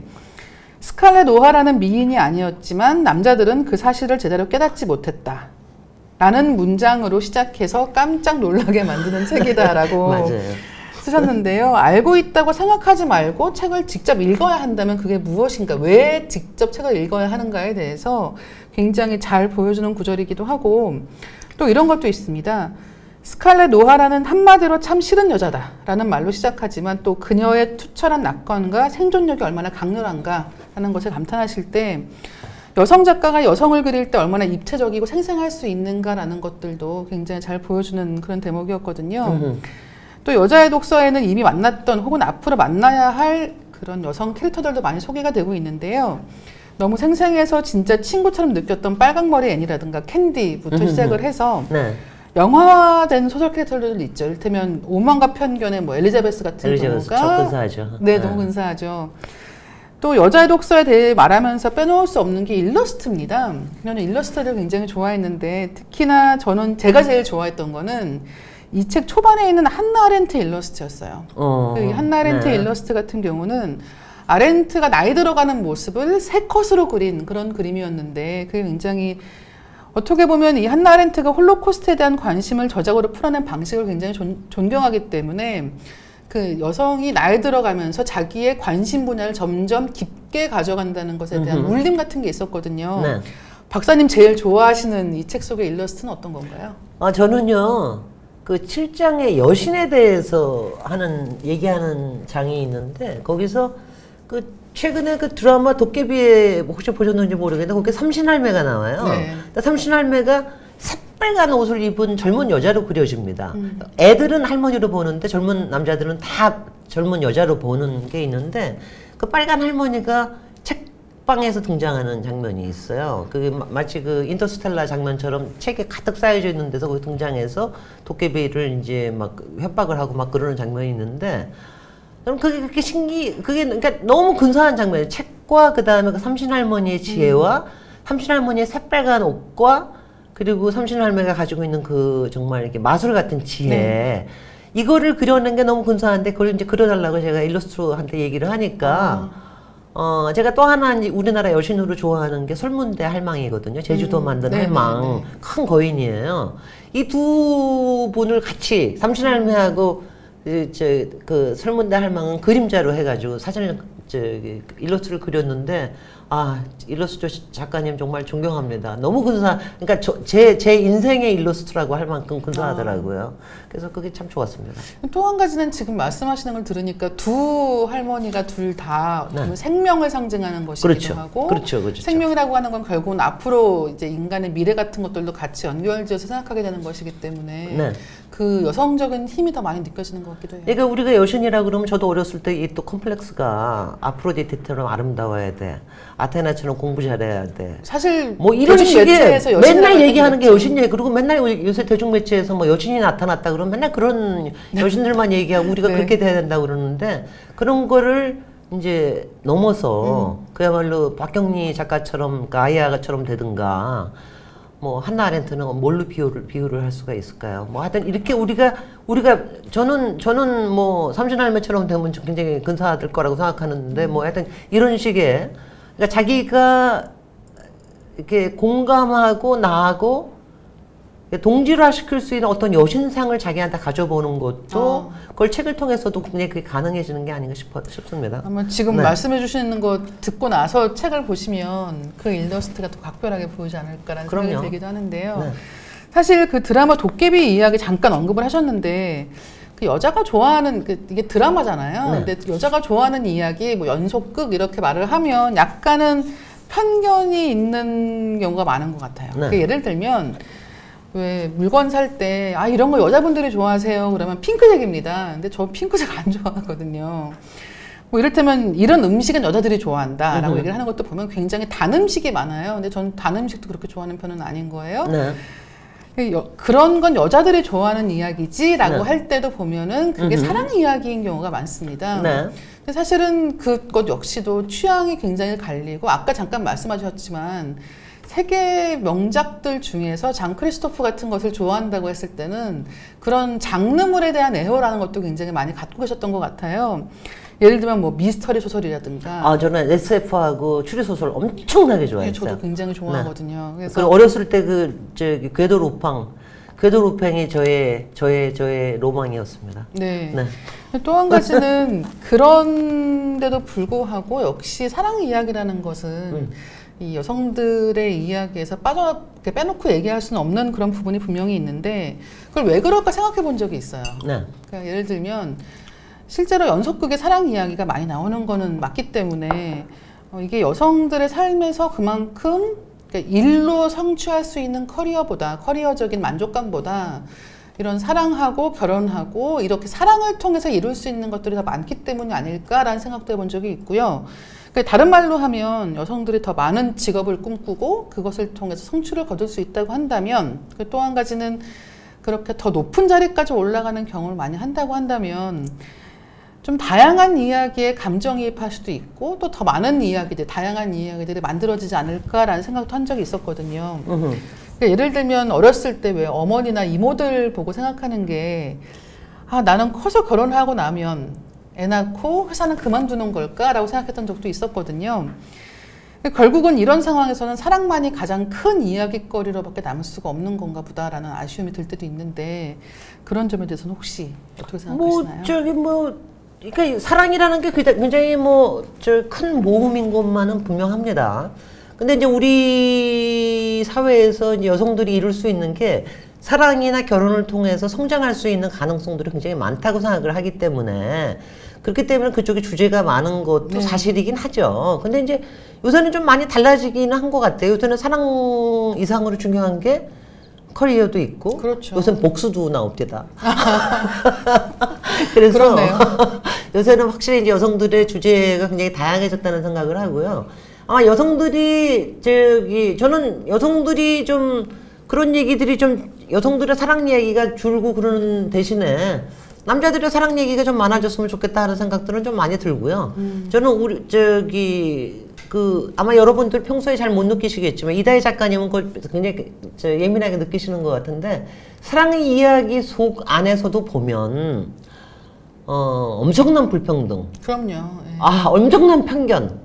스칼렛 오하라는 미인이 아니었지만 남자들은 그 사실을 제대로 깨닫지 못했다 라는 문장으로 시작해서 깜짝 놀라게 만드는 책이다라고 맞아요. 쓰셨는데요. 알고 있다고 생각하지 말고 책을 직접 읽어야 한다면 그게 무엇인가, 왜 직접 책을 읽어야 하는가에 대해서 굉장히 잘 보여주는 구절이기도 하고, 또 이런 것도 있습니다. 스칼렛 오하라는 한마디로 참 싫은 여자다라는 말로 시작하지만 또 그녀의 투철한 낙관과 생존력이 얼마나 강렬한가 하는 것을 감탄하실 때, 여성 작가가 여성을 그릴 때 얼마나 입체적이고 생생할 수 있는가라는 것들도 굉장히 잘 보여주는 그런 대목이었거든요. 또 여자의 독서에는 이미 만났던 혹은 앞으로 만나야 할 그런 여성 캐릭터들도 많이 소개가 되고 있는데요. 너무 생생해서 진짜 친구처럼 느꼈던 빨강머리 애니라든가 캔디부터 시작을 해서 네. 영화화된 소설 캐릭터들도 있죠. 이를테면 오만과 편견의 뭐 엘리자베스 같은 경우가 근사하죠. 네, 너무 근사하죠. 또 여자의 독서에 대해 말하면서 빼놓을 수 없는 게 일러스트입니다. 저는 일러스트를 굉장히 좋아했는데, 특히나 제가 제일 좋아했던 거는 이 책 초반에 있는 한나 아렌트 일러스트였어요. 그 한나 아렌트 네. 일러스트 같은 경우는 아렌트가 나이 들어가는 모습을 세 컷으로 그린 그런 그림이었는데, 그게 굉장히 어떻게 보면 이 한나 아렌트가 홀로코스트에 대한 관심을 저작으로 풀어낸 방식을 굉장히 존경하기 때문에 그 여성이 나이 들어가면서 자기의 관심 분야를 점점 깊게 가져간다는 것에 대한 울림 같은 게 있었거든요. 네. 박사님 제일 좋아하시는 이 책 속의 일러스트는 어떤 건가요? 저는요, 그 7장의 여신에 대해서 얘기하는 장이 있는데, 거기서 그 최근에 그 드라마 도깨비에 혹시 보셨는지 모르겠는데, 거기에 삼신할매가 나와요. 네. 삼신할매가 새빨간 옷을 입은 젊은 여자로 그려집니다. 애들은 할머니로 보는데 젊은 남자들은 다 젊은 여자로 보는 게 있는데, 그 빨간 할머니가 책방에서 등장하는 장면이 있어요. 그게 마치 그 인터스텔라 장면처럼 책에 가득 쌓여져 있는 데서 거기 등장해서 도깨비를 이제 막 협박을 하고 막 그러는 장면이 있는데, 그럼 그게 그렇게 그게 그러니까 너무 근사한 장면이에요. 책과 그 다음에 그 삼신할머니의 지혜와 삼신할머니의 새빨간 옷과 그리고 삼신할매가 가지고 있는 그 정말 이렇게 마술 같은 지혜. 네. 이거를 그려낸 게 너무 근사한데, 그걸 이제 그려달라고 제가 일러스트한테 얘기를 하니까, 제가 또 하나 우리나라 여신으로 좋아하는 게 설문대 할망이거든요. 제주도 만든 할망. 큰 거인이에요. 이 두 분을 같이, 삼신할매하고 그 설문대 할망은 그림자로 해가지고 사진을 저기 일러스트를 그렸는데 일러스트 작가님 정말 존경합니다. 너무 근사. 그러니까 제 인생의 일러스트라고 할 만큼 근사하더라고요. 그래서 그게 참 좋았습니다. 또 한 가지는 지금 말씀하시는 걸 들으니까 두 할머니가 둘 다 네. 생명을 상징하는 것이기도 그렇죠. 하고 그렇죠. 생명이라고 하는 건 결국은 앞으로 이제 인간의 미래 같은 것들도 같이 연결지어서 생각하게 되는 것이기 때문에 네. 그 여성적인 힘이 더 많이 느껴지는 것 같기도 해요. 그러니까 우리가 여신이라 그러면 저도 어렸을 때 이 또 컴플렉스가 아프로디테처럼 아름다워야 돼. 아테나처럼 공부 잘해야 돼. 사실 뭐 이런 식의 매체에서 맨날 얘기하는 게 여신 얘기. 그리고 맨날 요새 대중 매체에서 뭐 여신이 나타났다 그러면 맨날 그런 여신들만 얘기하고 우리가 네. 그렇게 돼야 된다 그러는데 그런 거를 이제 넘어서 그야말로 박경리 작가처럼 아이아가처럼 되든가 뭐 한나 아렌트는 뭘로 비유를 할 수가 있을까요? 뭐 하여튼 이렇게 우리가 저는 뭐 삼신할매처럼 되면 굉장히 근사할 거라고 생각하는데 뭐 하여튼 이런 식의 그러니까 자기가 이렇게 공감하고 나하고 동질화 시킬 수 있는 어떤 여신상을 자기한테 가져보는 것도 그걸 책을 통해서도 굉장히 그게 가능해지는 게 아닌가 싶습니다. 아마 지금 네. 말씀해 주시는 거 듣고 나서 책을 보시면 그 일러스트가 더 각별하게 보이지 않을까라는 그럼요. 생각이 들기도 하는데요. 네. 사실 그 드라마 도깨비 이야기 잠깐 언급을 하셨는데 그 여자가 좋아하는 이게 드라마잖아요. 네. 근데 여자가 좋아하는 이야기 뭐 연속극 이렇게 말을 하면 약간은 편견이 있는 경우가 많은 것 같아요. 네. 그 예를 들면 왜 물건 살 때 이런 거 여자분들이 좋아하세요 그러면 핑크색입니다. 근데 저 핑크색 안 좋아하거든요. 뭐 이를테면 이런 음식은 여자들이 좋아한다라고 얘기를 하는 것도 보면 굉장히 단 음식이 많아요. 근데 전 단 음식도 그렇게 좋아하는 편은 아닌 거예요. 네. 그런 건 여자들이 좋아하는 이야기지라고 네. 할 때도 보면은 그게 사랑 이야기인 경우가 많습니다. 네. 근데 사실은 그것 역시도 취향이 굉장히 갈리고 아까 잠깐 말씀하셨지만 세계 명작들 중에서 장 크리스토프 같은 것을 좋아한다고 했을 때는 그런 장르물에 대한 애호라는 것도 굉장히 많이 갖고 계셨던 것 같아요. 예를 들면 뭐 미스터리 소설이라든가. 저는 SF하고 추리소설 엄청나게 좋아했어요. 저도 굉장히 좋아하거든요. 네. 그래서 어렸을 때 궤도 루팡이 저의 로망이었습니다. 네. 네. 또 한 가지는 그런데도 불구하고 역시 사랑 이야기라는 것은 이 여성들의 이야기에서 빼놓고 얘기할 수는 없는 그런 부분이 분명히 있는데 그걸 왜 그럴까 생각해 본 적이 있어요. 네. 그러니까 예를 들면 실제로 연속극의 사랑 이야기가 많이 나오는 거는 맞기 때문에 이게 여성들의 삶에서 그만큼 그러니까 일로 성취할 수 있는 커리어적인 만족감보다 이런 사랑하고 결혼하고 이렇게 사랑을 통해서 이룰 수 있는 것들이 더 많기 때문이 아닐까라는 생각도 해본 적이 있고요. 그러니까 다른 말로 하면 여성들이 더 많은 직업을 꿈꾸고 그것을 통해서 성취를 거둘 수 있다고 한다면 또 한 가지는 그렇게 더 높은 자리까지 올라가는 경험을 많이 한다고 한다면 좀 다양한 이야기에 감정이입할 수도 있고 또 더 많은 다양한 이야기들이 만들어지지 않을까라는 생각도 한 적이 있었거든요. 그러니까 예를 들면 어렸을 때 왜 어머니나 이모들 보고 생각하는 게 나는 커서 결혼하고 나면 애 낳고 회사는 그만두는 걸까라고 생각했던 적도 있었거든요. 결국은 이런 상황에서는 사랑만이 가장 큰 이야기거리로밖에 남을 수가 없는 건가 보다라는 아쉬움이 들 때도 있는데 그런 점에 대해서는 혹시 어떻게 생각하시나요? 그러니까 사랑이라는 게 굉장히 큰 모험인 것만은 분명합니다. 근데 이제 우리 사회에서 이제 여성들이 이룰 수 있는 게 사랑이나 결혼을 통해서 성장할 수 있는 가능성들이 굉장히 많다고 생각을 하기 때문에 그렇기 때문에 그쪽에 주제가 많은 것도 사실이긴 하죠. 근데 이제 요새는 좀 많이 달라지기는 한 것 같아요. 요새는 사랑 이상으로 중요한 게 커리어도 있고 그렇죠. 요새는 복수도 나옵니다. 그래서 그렇네요. 요새는 확실히 이제 여성들의 주제가 굉장히 다양해졌다는 생각을 하고요. 아마 저는 여성들이 좀 그런 얘기들이 좀 여성들의 사랑 얘기가 줄고 그러는 대신에 남자들의 사랑 얘기가 좀 많아졌으면 좋겠다 하는 생각들은 좀 많이 들고요. 저는 아마 여러분들 평소에 잘 못 느끼시겠지만 이다희 작가님은 그걸 굉장히 예민하게 느끼시는 것 같은데 사랑의 이야기 속 안에서도 보면 엄청난 불평등, 그럼요. 예. 엄청난 편견,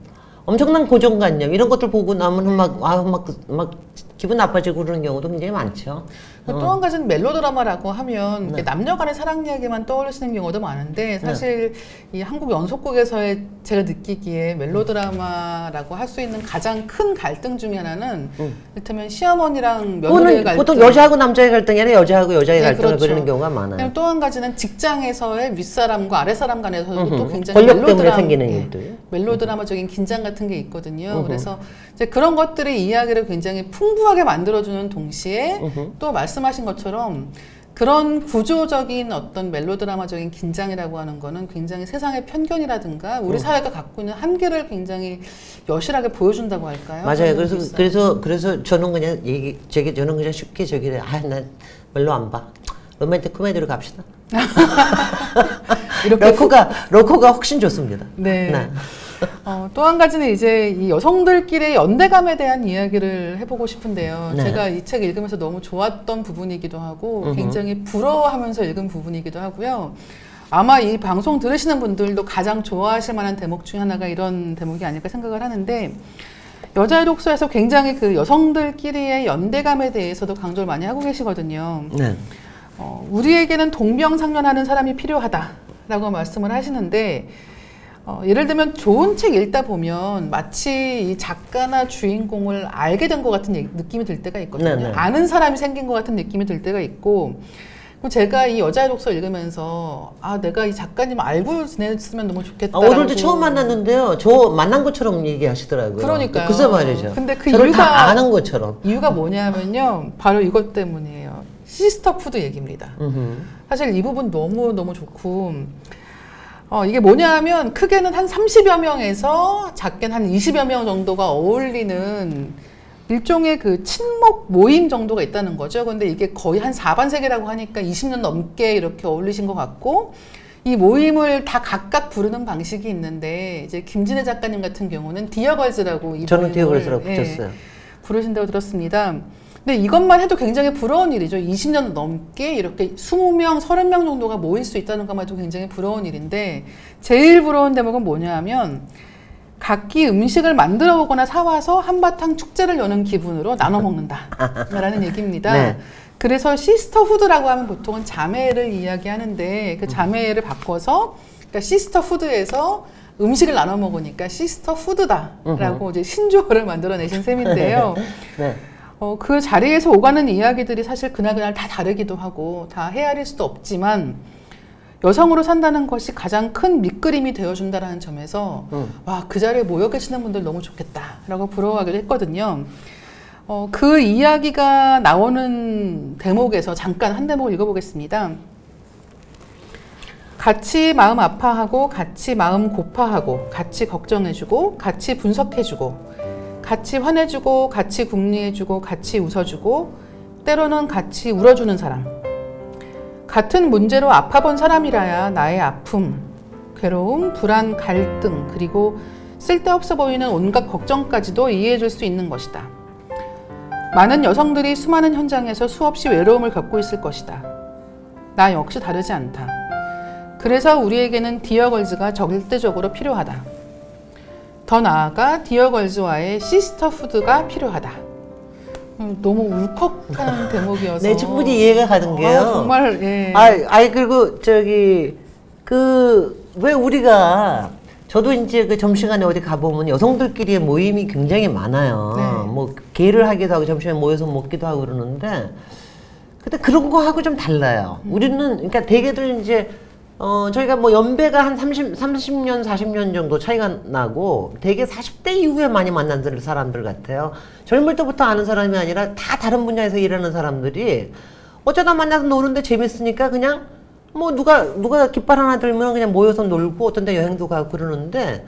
엄청난 고정관념 이런 것들 보고 나면 막 기분 나빠지고 그러는 경우도 굉장히 많죠. 또 한 가지는 멜로드라마라고 하면 이렇게 남녀 간의 사랑 이야기만 떠올리시는 경우도 많은데 사실 이 한국 연속곡에서의 제가 느끼기에 멜로드라마라고 할 수 있는 가장 큰 갈등 중에 하나는 이를테면 시어머니랑 며느리의 갈등. 보통 여자하고 남자의 갈등이 아니라 여자하고 여자의 갈등을 그렇죠. 그리는 경우가 많아요. 또 한 가지는 직장에서의 윗사람과 아랫사람 간에서도 또 굉장히 권력 때문에 생기는 일들. 멜로드라마적인 긴장 같은 게 있거든요. 그래서 이제 그런 것들의 이야기를 굉장히 풍부하게 만들어주는 동시에 또 말씀하신 것처럼 그런 구조적인 어떤 멜로드라마적인 긴장이라고 하는 거는 굉장히 세상의 편견이라든가 우리 사회가 갖고 있는 한계를 굉장히 여실하게 보여준다고 할까요? 맞아요. 그래서 저는 그냥 저는 그냥 쉽게 난 별로 안 봐. 로맨틱 코미디로 갑시다. 이렇게 로코가 훨씬 좋습니다. 네. 또 한 가지는 이제 이 여성들끼리의 연대감에 대한 이야기를 해보고 싶은데요. 네. 제가 이 책 읽으면서 너무 좋았던 부분이기도 하고 굉장히 부러워하면서 읽은 부분이기도 하고요. 아마 이 방송 들으시는 분들도 가장 좋아하실 만한 대목 중에 하나가 이런 대목이 아닐까 생각을 하는데 여자의 독서에서 굉장히 그 여성들끼리의 연대감에 대해서도 강조를 많이 하고 계시거든요. 네. 우리에게는 동병상련하는 사람이 필요하다라고 말씀을 하시는데 예를 들면 좋은 책 읽다 보면 마치 이 작가나 주인공을 알게 된 것 같은 느낌이 들 때가 있거든요. 네네. 아는 사람이 생긴 것 같은 느낌이 들 때가 있고 제가 이 여자의 독서 읽으면서 내가 이 작가님 알고 지냈으면 너무 좋겠다. 오늘도 처음 만났는데요. 저 만난 것처럼 얘기하시더라고요. 그러니까요. 글쎄 말이죠. 근데 그 저를 이유가 다 아는 것처럼. 이유가 뭐냐면요. 바로 이것 때문이에요. 시스터푸드 얘기입니다. 사실 이 부분 너무 좋고 이게 뭐냐면 크게는 한 30여 명에서 작게는 한 20여 명 정도가 어울리는 일종의 그 친목 모임 정도가 있다는 거죠. 근데 이게 거의 한 4반세기라고 하니까 20년 넘게 이렇게 어울리신 것 같고 이 모임을 다 각각 부르는 방식이 있는데 이제 김진애 작가님 같은 경우는 디어걸즈라고 이 저는 디어걸즈라고 붙였어요. 부르신다고 들었습니다. 근데 이것만 해도 굉장히 부러운 일이죠. 20년 넘게 이렇게 20명, 30명 정도가 모일 수 있다는 것만 해도 굉장히 부러운 일인데 제일 부러운 대목은 뭐냐 하면 각기 음식을 만들어 오거나 사와서 한바탕 축제를 여는 기분으로 나눠 먹는다 라는 얘기입니다. 네. 그래서 시스터후드라고 하면 보통은 자매를 이야기하는데 그 자매를 바꿔서 그러니까 시스터후드에서 음식을 나눠 먹으니까 시스터후드다라고 이제 신조어를 만들어내신 셈인데요. 네. 그 자리에서 오가는 이야기들이 사실 그날그날 다 다르기도 하고 다 헤아릴 수도 없지만 여성으로 산다는 것이 가장 큰 밑그림이 되어준다는 점에서 와, 그 자리에 모여 계시는 분들 너무 좋겠다라고 부러워하기도 했거든요. 그 이야기가 나오는 대목에서 잠깐 한 대목을 읽어보겠습니다. 같이 마음 아파하고 같이 마음 고파하고 같이 걱정해주고 같이 분석해주고 같이 화내주고 같이 궁리해주고 같이 웃어주고 때로는 같이 울어주는 사람. 같은 문제로 아파본 사람이라야 나의 아픔, 괴로움, 불안, 갈등 그리고 쓸데없어 보이는 온갖 걱정까지도 이해해줄 수 있는 것이다. 많은 여성들이 수많은 현장에서 수없이 외로움을 겪고 있을 것이다. 나 역시 다르지 않다. 그래서 우리에게는 디어걸즈가 절대적으로 필요하다. 더 나아가 디어걸즈와의 시스터후드가 필요하다. 너무 울컥한 대목이어서. 네, 충분히 이해가 가는 게요. 정말, 예. 그리고 왜 우리가, 저도 이제 그 점심시간에 어디 가보면 여성들끼리의 모임이 굉장히 많아요. 네. 뭐, 게를 하기도 하고, 점심에 모여서 먹기도 하고 그러는데, 근데 그런 거하고 좀 달라요. 우리는, 그러니까 대개들 이제, 저희가 뭐 연배가 한 30년, 40년 정도 차이가 나고 되게 40대 이후에 많이 만난 사람들 같아요. 젊을 때부터 아는 사람이 아니라 다 다른 분야에서 일하는 사람들이 어쩌다 만나서 노는데 재밌으니까 그냥 뭐 누가 깃발 하나 들면 그냥 모여서 놀고 어떤 데 여행도 가고 그러는데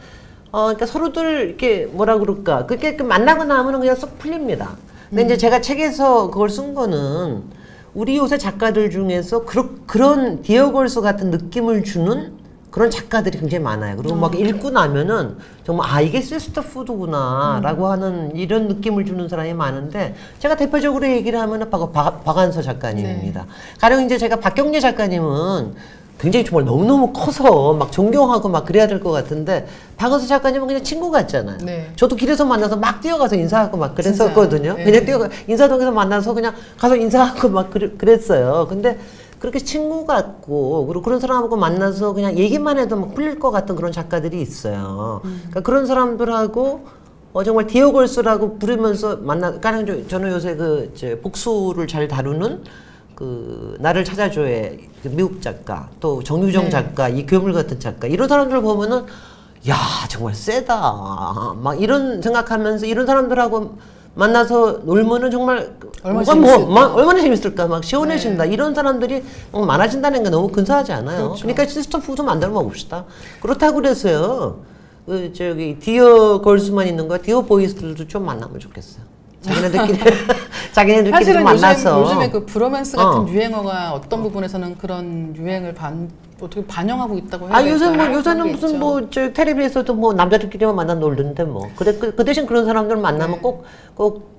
그러니까 서로들 이렇게 뭐라 그럴까 그렇게 만나고 나면은 그냥 쏙 풀립니다. 근데 이제 제가 책에서 그걸 쓴 거는 우리 요새 작가들 중에서 그런 디어걸스 같은 느낌을 주는 그런 작가들이 굉장히 많아요. 그리고 막 읽고 나면은 정말 이게 시스터푸드구나 라고 하는 이런 느낌을 주는 사람이 많은데 제가 대표적으로 얘기를 하면은 박완서 작가님입니다. 네. 가령 이제 제가 박경례 작가님은 굉장히 정말 너무너무 커서 막 존경하고 막 그래야 될 것 같은데 박은수 작가님은 그냥 친구 같잖아요. 네. 저도 길에서 만나서 막 뛰어가서 인사하고 막 그랬었거든요. 네. 그냥 뛰어가 인사동에서 만나서 그냥 가서 인사하고 막 그랬어요. 근데 그렇게 친구 같고 그리고 그런 사람하고 만나서 그냥 얘기만 해도 막 풀릴 것 같은 그런 작가들이 있어요. 그러니까 그런 사람들하고 정말 디어걸스라고 부르면서 그러니까 저는 요새 복수를 잘 다루는 그 나를 찾아줘의 그 미국 작가 또 정유정 네. 작가 이교물 같은 작가 이런 사람들 보면은 야 정말 세다 막 이런 생각하면서 이런 사람들하고 만나서 놀면은 정말 얼마나 재밌을까? 얼마나 재밌을까 막 시원해진다 네. 이런 사람들이 많아진다는 게 너무 근사하지 않아요. 그렇죠. 그러니까 시스터푸드 만들어 먹읍시다. 그렇다고 그래서요 디어 걸스만 있는 거 디어 보이스들도 좀 만나면 좋겠어요. 자기네들끼리 사실은 좀 만나서 요즘에 그 브로맨스 같은 유행어가 어떤 부분에서는 그런 유행을 어떻게 반영하고 있다고 해야 될까요? 요새는 무슨 텔레비에서도 남자들끼리만 만나 놀던데 그 대신 그런 사람들 만나면 네. 꼭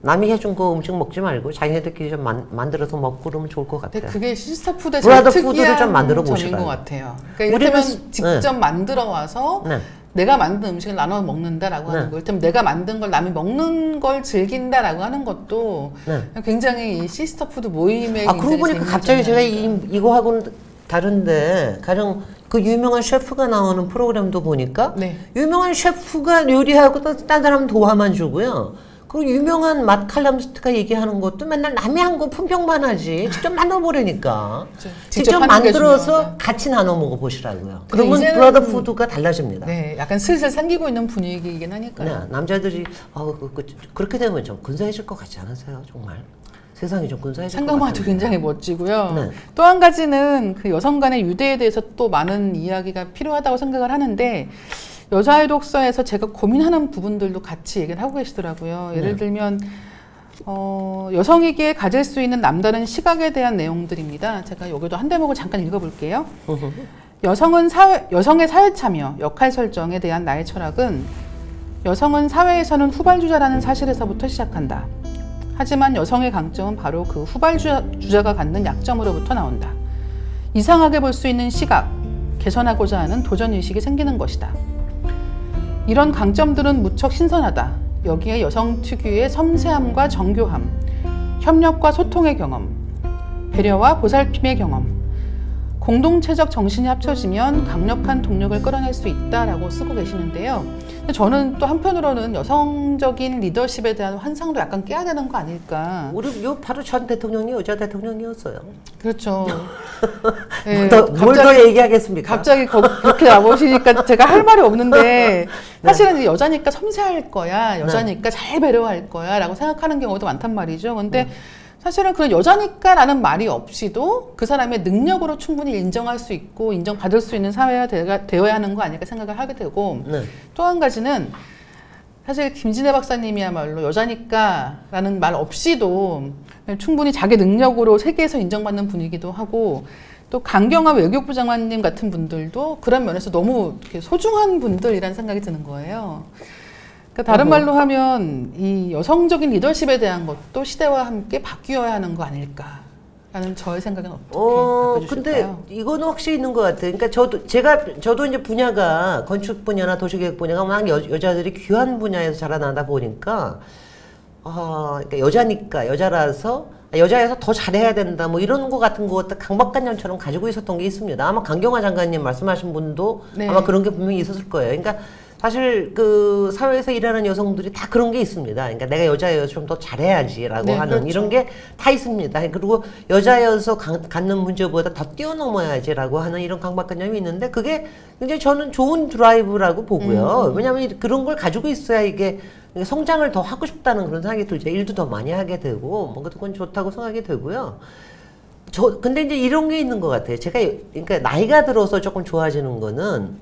남이 해준 그 음식 먹지 말고 자기네들끼리 좀 만들어서 먹고 그러면 좋을 것 같아요. 근데 그게 시스터푸드의 브라더 제일 푸드를 좀 특이한 만들어 점인 보시라요. 것 같아요. 그러니까 이를테면 직접 만들어 와서 네. 내가 만든 음식을 나눠 먹는다라고 하는 거, 이를테면 내가 만든 걸 남이 먹는 걸 즐긴다라고 하는 것도 굉장히 이 시스터푸드 모임의 그러고 보니까 갑자기 제가 이거하고는 다른데 가령 그 유명한 셰프가 나오는 프로그램도 보니까 유명한 셰프가 요리하고 딴 사람 도와만 주고요. 그 유명한 맛 칼럼니스트가 얘기하는 것도 맨날 남이 한 거 품평만 하지 직접 나눠보려니까 직접 만들어서 같이 나눠 먹어보시라고요. 그러면 브라더 푸드가 달라집니다. 네, 약간 슬슬 생기고 있는 분위기이긴 하니까요. 네, 남자들이 그렇게 되면 좀 근사해질 것 같지 않으세요? 정말 세상이 좀 근사해질 것 같아요. 생각만 해도 굉장히 멋지고요. 또 한 가지는 그 여성 간의 유대에 대해서 또 많은 이야기가 필요하다고 생각을 하는데 여자의 독서에서 제가 고민하는 부분들도 같이 얘기를 하고 계시더라고요. 예를 들면 여성에게 가질 수 있는 남다른 시각에 대한 내용들입니다. 제가 여기도 한 대목을 잠깐 읽어볼게요. 여성의 사회 참여, 역할 설정에 대한 나의 철학은 여성은 사회에서는 후발주자라는 사실에서부터 시작한다. 하지만 여성의 강점은 바로 그 후발주자가 갖는 약점으로부터 나온다. 이상하게 볼 수 있는 시각, 개선하고자 하는 도전의식이 생기는 것이다. 이런 강점들은 무척 신선하다. 여기에 여성 특유의 섬세함과 정교함, 협력과 소통의 경험, 배려와 보살핌의 경험, 공동체적 정신이 합쳐지면 강력한 동력을 끌어낼 수 있다라고 쓰고 계시는데요. 저는 또 한편으로는 여성적인 리더십에 대한 환상도 약간 깨야 되는 거 아닐까. 바로 전 대통령이 여자 대통령이었어요. 그렇죠. 네, 뭘 더 얘기하겠습니까? 갑자기 그렇게 나오시니까 제가 할 말이 없는데 사실은 여자니까 섬세할 거야, 여자니까 잘 배려할 거야 라고 생각하는 경우도 많단 말이죠. 근데 사실은 그런 여자니까 라는 말이 없이도 그 사람의 능력으로 충분히 인정할 수 있고 인정받을 수 있는 사회가 되어야 하는 거 아닐까 생각을 하게 되고 또 한 가지는 사실 김진애 박사님이야말로 여자니까 라는 말 없이도 충분히 자기 능력으로 세계에서 인정받는 분이기도 하고 또 강경화 외교부 장관님 같은 분들도 그런 면에서 너무 소중한 분들이라는 생각이 드는 거예요. 그러니까 다른 말로 하면 이 여성적인 리더십에 대한 것도 시대와 함께 바뀌어야 하는 거 아닐까라는 저의 생각은 어떻게 바꿔주실까요? 근데 이거는 확실히 있는 것 같아요. 그러니까 저도 이제 분야가 건축 분야나 도시계획 분야가 막 여자들이 귀한 분야에서 자라나다 보니까 그러니까 여자라서 여자에서 더 잘해야 된다 뭐 이런 거 같은 것도 강박관념처럼 가지고 있었던 게 있습니다. 아마 강경화 장관님 말씀하신 분도 아마 그런 게 분명히 있었을 거예요. 그러니까 사실 그 사회에서 일하는 여성들이 다 그런 게 있습니다. 그러니까 내가 여자여서 좀 더 잘해야지라고 하는 그렇죠. 이런 게 다 있습니다. 그리고 여자여서 갖는 문제보다 더 뛰어넘어야지라고 하는 이런 강박관념이 있는데 그게 굉장히 저는 좋은 드라이브라고 보고요. 왜냐하면 그런 걸 가지고 있어야 이게 성장을 더 하고 싶다는 그런 생각이 들죠. 일도 더 많이 하게 되고 뭔가 그건 좋다고 생각이 되고요. 근데 이제 이런 게 있는 것 같아요. 그러니까 나이가 들어서 조금 좋아지는 거는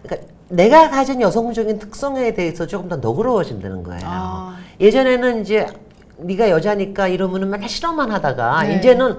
그러니까 내가 가진 여성적인 특성에 대해서 조금 더 너그러워진다는 거예요. 예전에는 이제 네가 여자니까 이러면은 맨날 실험만 하다가 이제는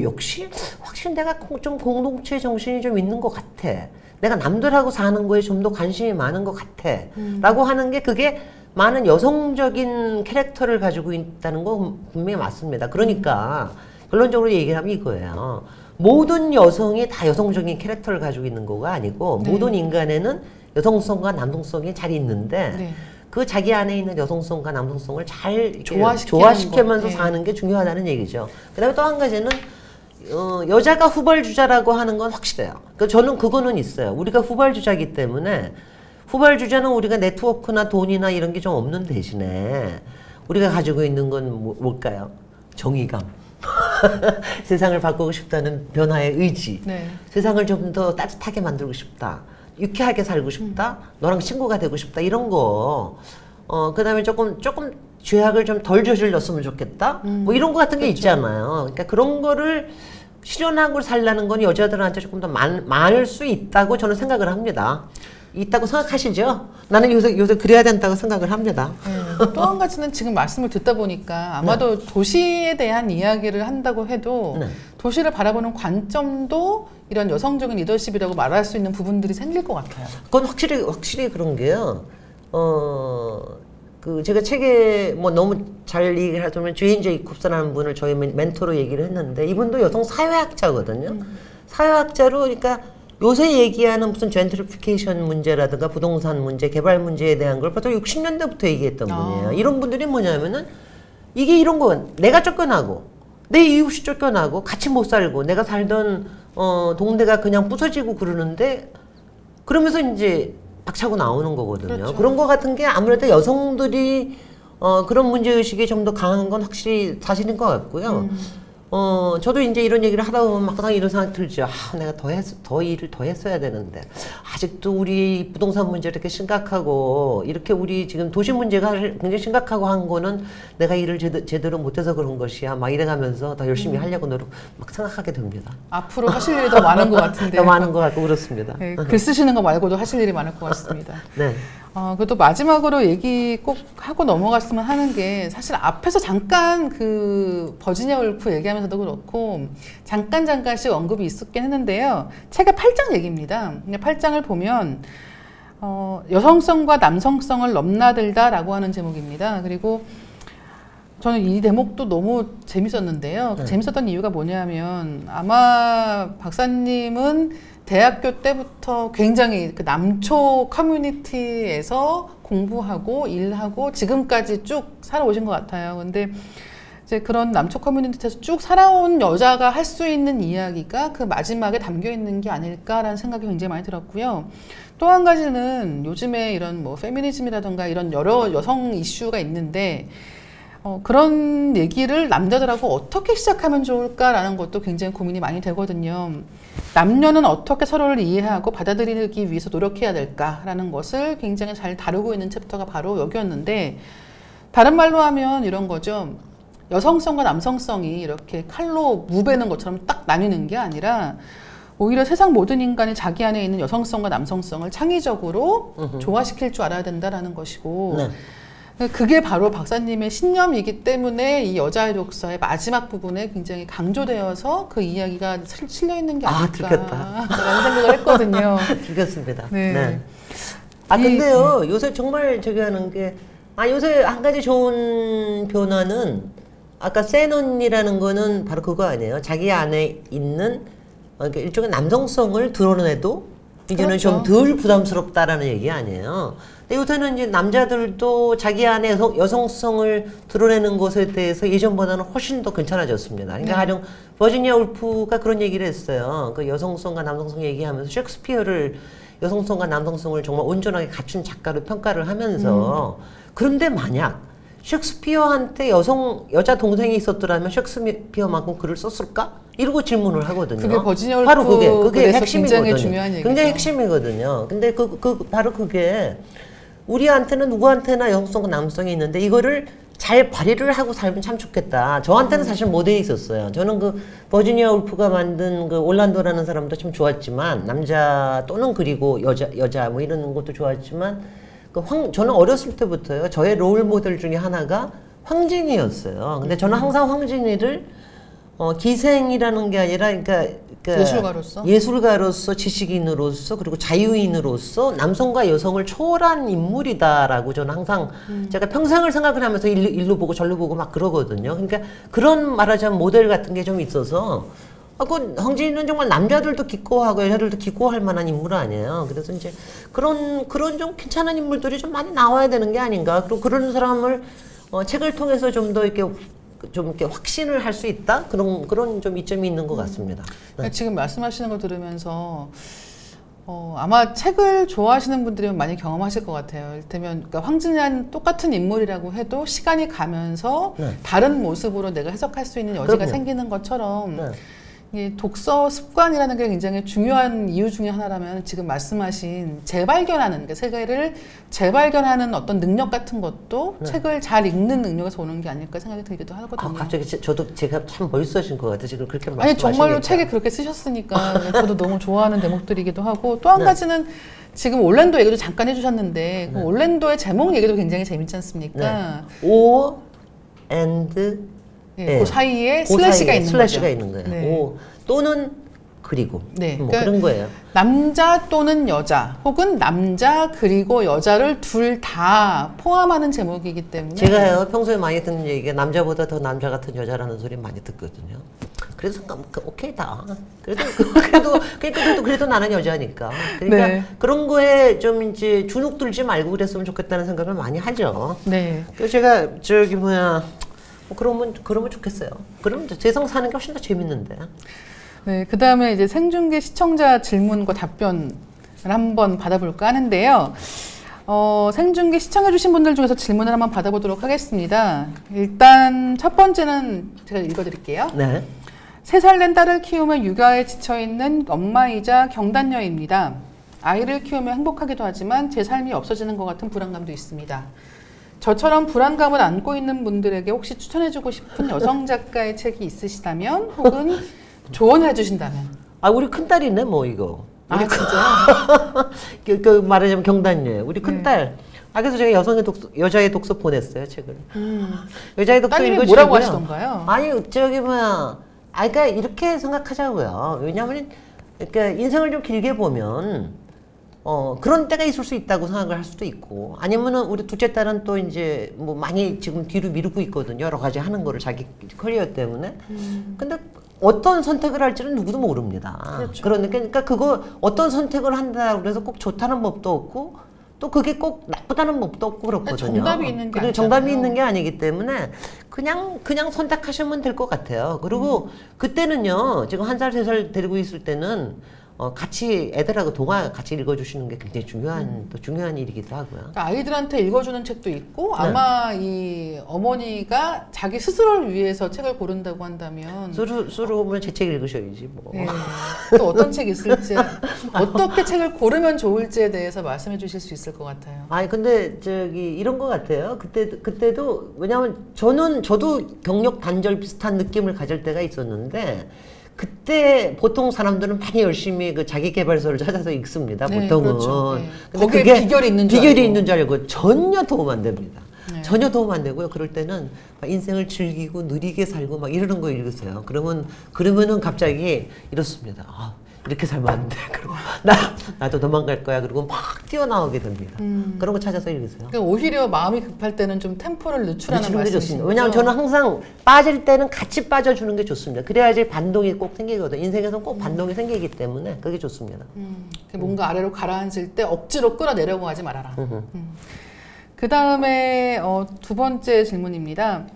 역시 확실히 내가 좀 공동체 정신이 좀 있는 것 같아. 내가 남들하고 사는 거에 좀 더 관심이 많은 것 같아. 라고 하는 게 그게 많은 여성적인 캐릭터를 가지고 있다는 건 분명히 맞습니다. 그러니까 결론적으로 얘기하면 이거예요. 모든 여성이 다 여성적인 캐릭터를 가지고 있는 거가 아니고 네. 모든 인간에는 여성성과 남성성이 잘 있는데 네. 그 자기 안에 있는 여성성과 남성성을 잘 이렇게 거. 조화시키면서 네. 사는 게 중요하다는 얘기죠. 그다음에 또 한 가지는 여자가 후발주자라고 하는 건 확실해요. 그러니까 저는 그거는 있어요. 우리가 후발주자이기 때문에 후발주자는 우리가 네트워크나 돈이나 이런 게 좀 없는 대신에 우리가 가지고 있는 건 뭘까요? 정의감. 세상을 바꾸고 싶다는 변화의 의지. 네. 세상을 좀 더 따뜻하게 만들고 싶다. 유쾌하게 살고 싶다. 너랑 친구가 되고 싶다. 이런 거. 그다음에 조금 죄악을 좀 덜 저질렀으면 좋겠다. 뭐 이런 거 같은 게 그렇죠. 있잖아요. 그러니까 그런 거를 실현하고 살라는 건 여자들한테 조금 더 많을 수 있다고 저는 생각을 합니다. 있다고 생각하시죠? 나는 요새 그래야 된다고 생각을 합니다. 네. 또 한 가지는 지금 말씀을 듣다 보니까 아마도 도시에 대한 이야기를 한다고 해도 네. 도시를 바라보는 관점도 이런 여성적인 리더십이라고 말할 수 있는 부분들이 생길 것 같아요. 그건 확실히 그런 게요. 제가 책에 뭐 너무 잘 얘기를 하자면 제인 제이콥스라는 분을 저희 멘토로 얘기를 했는데 이분도 여성 사회학자거든요. 사회학자로 그러니까 요새 얘기하는 무슨 젠트리피케이션 문제라든가 부동산 문제, 개발 문제에 대한 걸 벌써 60년대부터 얘기했던 분이에요. 이런 분들이 뭐냐면은 이게 이런 거 내가 쫓겨나고 내 이웃이 쫓겨나고 같이 못 살고 내가 살던 동네가 그냥 부서지고 그러는데 그러면서 이제 박차고 나오는 거거든요. 그렇죠. 그런 거 같은 게 아무래도 여성들이 그런 문제의식이 좀 더 강한 건 확실히 사실인 것 같고요. 저도 이제 이런 얘기를 하다 보면 막상 이런 생각 들죠. 내가 더 일을 더 했어야 되는데. 아직도 우리 부동산 문제 이렇게 심각하고, 이렇게 우리 지금 도시 문제가 굉장히 심각하고 한 거는 내가 일을 제대로 못해서 그런 것이야. 막 이래가면서 더 열심히 하려고 막 생각하게 됩니다. 앞으로 하실 일이 더 많은 것 같은데요. 더 많은 것 같고 그렇습니다. 네, 글 쓰시는 거 말고도 하실 일이 많을 것 같습니다. 네. 그래도 마지막으로 얘기 꼭 하고 넘어갔으면 하는 게 사실 앞에서 잠깐 그 버지니아 울프 얘기하면서도 그렇고 잠깐씩 언급이 있었긴 했는데요. 책의 8장 얘기입니다. 8장을 보면 여성성과 남성성을 넘나들다라고 하는 제목입니다. 그리고 저는 이 대목도 너무 재밌었는데요. 네. 재밌었던 이유가 뭐냐면 아마 박사님은 대학교 때부터 굉장히 그 남초 커뮤니티에서 공부하고 일하고 지금까지 쭉 살아오신 것 같아요. 근데 이제 그런 남초 커뮤니티에서 쭉 살아온 여자가 할 수 있는 이야기가 그 마지막에 담겨 있는 게 아닐까라는 생각이 굉장히 많이 들었고요. 또 한 가지는 요즘에 이런 뭐 페미니즘이라든가 이런 여러 여성 이슈가 있는데 그런 얘기를 남자들하고 어떻게 시작하면 좋을까라는 것도 굉장히 고민이 많이 되거든요. 남녀는 어떻게 서로를 이해하고 받아들이기 위해서 노력해야 될까라는 것을 굉장히 잘 다루고 있는 챕터가 바로 여기였는데 다른 말로 하면 이런 거죠. 여성성과 남성성이 이렇게 칼로 무베는 것처럼 딱 나뉘는 게 아니라 오히려 세상 모든 인간이 자기 안에 있는 여성성과 남성성을 창의적으로 조화시킬 줄 알아야 된다라는 것이고 네. 그게 바로 박사님의 신념이기 때문에 이 여자의 독서의 마지막 부분에 굉장히 강조되어서 그 이야기가 실려 있는 게 아닐까라는 생각을 했거든요. 들켰습니다. 네. 네. 근데요, 요새 정말 저기 하는 게, 요새 한 가지 좋은 변화는, 아까 센 언니라는 거는 바로 그거 아니에요. 자기 안에 있는, 일종의 남성성을 드러내도, 이제는 그렇죠. 좀 덜 부담스럽다라는 얘기 아니에요. 근데 요새는 이제 남자들도 자기 안에 여성성을 드러내는 것에 대해서 예전보다는 훨씬 더 괜찮아졌습니다. 그러니까 가령 버지니아 울프가 그런 얘기를 했어요. 그 여성성과 남성성 얘기하면서 셰익스피어를 여성성과 남성성을 정말 온전하게 갖춘 작가로 평가를 하면서 그런데 만약 셰익스피어한테 여자 동생이 있었더라면 셰익스피어만큼 글을 썼을까? 이러고 질문을 하거든요. 그게 버지니아 울프 바로 그게 핵심이거든요. 굉장히 중요한 얘기죠. 굉장히 핵심이거든요. 근데 바로 그게 우리한테는 누구한테나 여성성과 남성이 있는데 이거를 잘 발휘를 하고 살면 참 좋겠다. 저한테는 사실 못 돼 있었어요. 저는 그 버지니아 울프가 만든 그 올란도라는 사람도 참 좋았지만 남자 또는 그리고 여자 뭐 이런 것도 좋았지만 저는 어렸을 때부터요. 저의 롤 모델 중에 하나가 황진이였어요. 근데 저는 항상 황진이를 기생이라는 게 아니라 그러니까 예술가로서 지식인으로서 그리고 자유인으로서 남성과 여성을 초월한 인물이다라고 저는 항상 제가 평생을 생각을 하면서 일로 보고 절로 보고 막 그러거든요. 그러니까 그런 말하자면 모델 같은 게 좀 있어서 그 황진이는 정말 남자들도 기꺼워하고 여자들도 기꺼워할 만한 인물 아니에요. 그래서 이제 그런 좀 괜찮은 인물들이 좀 많이 나와야 되는 게 아닌가. 그리고 그런 사람을 책을 통해서 좀 더 이렇게 확신을 할 수 있다? 그런 좀 이점이 있는 것 같습니다. 네. 지금 말씀하시는 걸 들으면서 아마 책을 좋아하시는 분들이면 많이 경험하실 것 같아요. 이를테면 그러니까 황진이는 똑같은 인물이라고 해도 시간이 가면서 네. 다른 모습으로 내가 해석할 수 있는 여지가 그럼요. 생기는 것처럼 네. 이 독서 습관이라는 게 굉장히 중요한 이유 중에 하나라면 지금 말씀하신 재발견하는, 그러니까 세계를 재발견하는 어떤 능력 같은 것도 네. 책을 잘 읽는 능력에서 오는 게 아닐까 생각이 들기도 하거든요. 갑자기 제가 참 멋있어진 것 같아요. 지금 그렇게 아니 정말로 말씀하시니까. 책에 그렇게 쓰셨으니까 저도 너무 좋아하는 대목들이기도 하고 또 한 네. 가지는 지금 올랜도 얘기도 잠깐 해주셨는데 그 네. 올랜도의 제목 얘기도 굉장히 재밌지 않습니까? 네. O and 예, 그 사이에 슬래시가 있는 슬래시가 거죠. 있는 거예요. 네. 오 또는 그리고 네, 뭐 그러니까 그런 거예요. 남자 또는 여자 혹은 남자 그리고 여자를 둘 다 포함하는 제목이기 때문에 제가요 평소에 많이 듣는 얘기가 남자보다 더 남자 같은 여자라는 소리 많이 듣거든요. 그래서 오케이다. 그래도 나는 여자니까. 그러니까 네. 그런 거에 좀 이제 주눅 들지 말고 그랬으면 좋겠다는 생각을 많이 하죠. 네. 그래서 제가 그러면 좋겠어요. 그러면 세상 사는 게 훨씬 더 재밌는데. 네, 그 다음에 이제 생중계 시청자 질문과 답변을 한번 받아볼까 하는데요. 생중계 시청해주신 분들 중에서 질문을 한번 받아보도록 하겠습니다. 일단 첫 번째는 제가 읽어드릴게요. 네. 3살 된 딸을 키우며 육아에 지쳐있는 엄마이자 경단녀입니다. 아이를 키우며 행복하기도 하지만 제 삶이 없어지는 것 같은 불안감도 있습니다. 저처럼 불안감을 안고 있는 분들에게 혹시 추천해주고 싶은 여성 작가의 책이 있으시다면 혹은 조언을 해주신다면. 우리 큰딸이네 뭐 이거. 우리 진짜? 말하자면 경단녀. 우리 큰딸. 그래서 제가 여자의 독서 보냈어요, 책을. 여자의 독서 따님이 읽어주고요. 뭐라고 하시던가요? 그러니까 이렇게 생각하자고요. 왜냐하면 그러니까 인생을 좀 길게 보면 그런 때가 있을 수 있다고 생각을 할 수도 있고, 아니면은 우리 둘째 딸은 또 이제 뭐 많이 지금 뒤로 미루고 있거든요. 여러 가지 하는 거를 자기 커리어 때문에. 근데 어떤 선택을 할지는 누구도 모릅니다. 그렇죠. 그러니까 그거 어떤 선택을 한다고 해서 꼭 좋다는 법도 없고 또 그게 꼭 나쁘다는 법도 없고 그렇거든요. 정답이 있는 게 아니잖아요. 정답이 있는 게 아니기 때문에 그냥 선택하시면 될 것 같아요. 그리고 그때는요, 지금 1살, 3살 데리고 있을 때는 같이 애들하고 동화 같이 읽어주시는 게 굉장히 중요한 일이기도 하고요. 그러니까 아이들한테 읽어주는 책도 있고 네. 아마 이 어머니가 자기 스스로를 위해서 책을 고른다고 한다면 수로면 제 책 읽으셔야지 뭐. 네. 또 어떤 책이 있을지 어떻게 책을 고르면 좋을지에 대해서 말씀해 주실 수 있을 것 같아요. 근데 이런 것 같아요. 그때도 왜냐하면 저도 경력 단절 비슷한 느낌을 가질 때가 있었는데, 그때 보통 사람들은 많이 열심히 그 자기계발서를 찾아서 읽습니다. 네, 보통은. 그렇죠. 네. 근데 거기에 그게 비결이 있는 줄 알고. 전혀 도움 안 됩니다. 네. 전혀 도움 안 되고요. 그럴 때는 막 인생을 즐기고 느리게 살고 막 이러는 거 읽으세요. 그러면은 갑자기 이렇습니다. 이렇게 살면 안 돼. 그리고 나도 도망갈 거야. 그리고 막 뛰어나오게 됩니다. 그런 거 찾아서 읽으세요. 그러니까 오히려 마음이 급할 때는 좀 템포를 늦추라는 게 말씀이신 좋습니다. 거죠? 왜냐하면 저는 항상 빠질 때는 같이 빠져주는 게 좋습니다. 그래야지 반동이 꼭 생기거든요. 인생에서는 꼭 반동이 생기기 때문에 그게 좋습니다. 뭔가 아래로 가라앉을 때 억지로 끌어내려고 하지 말아라. 그 다음에 두 번째 질문입니다.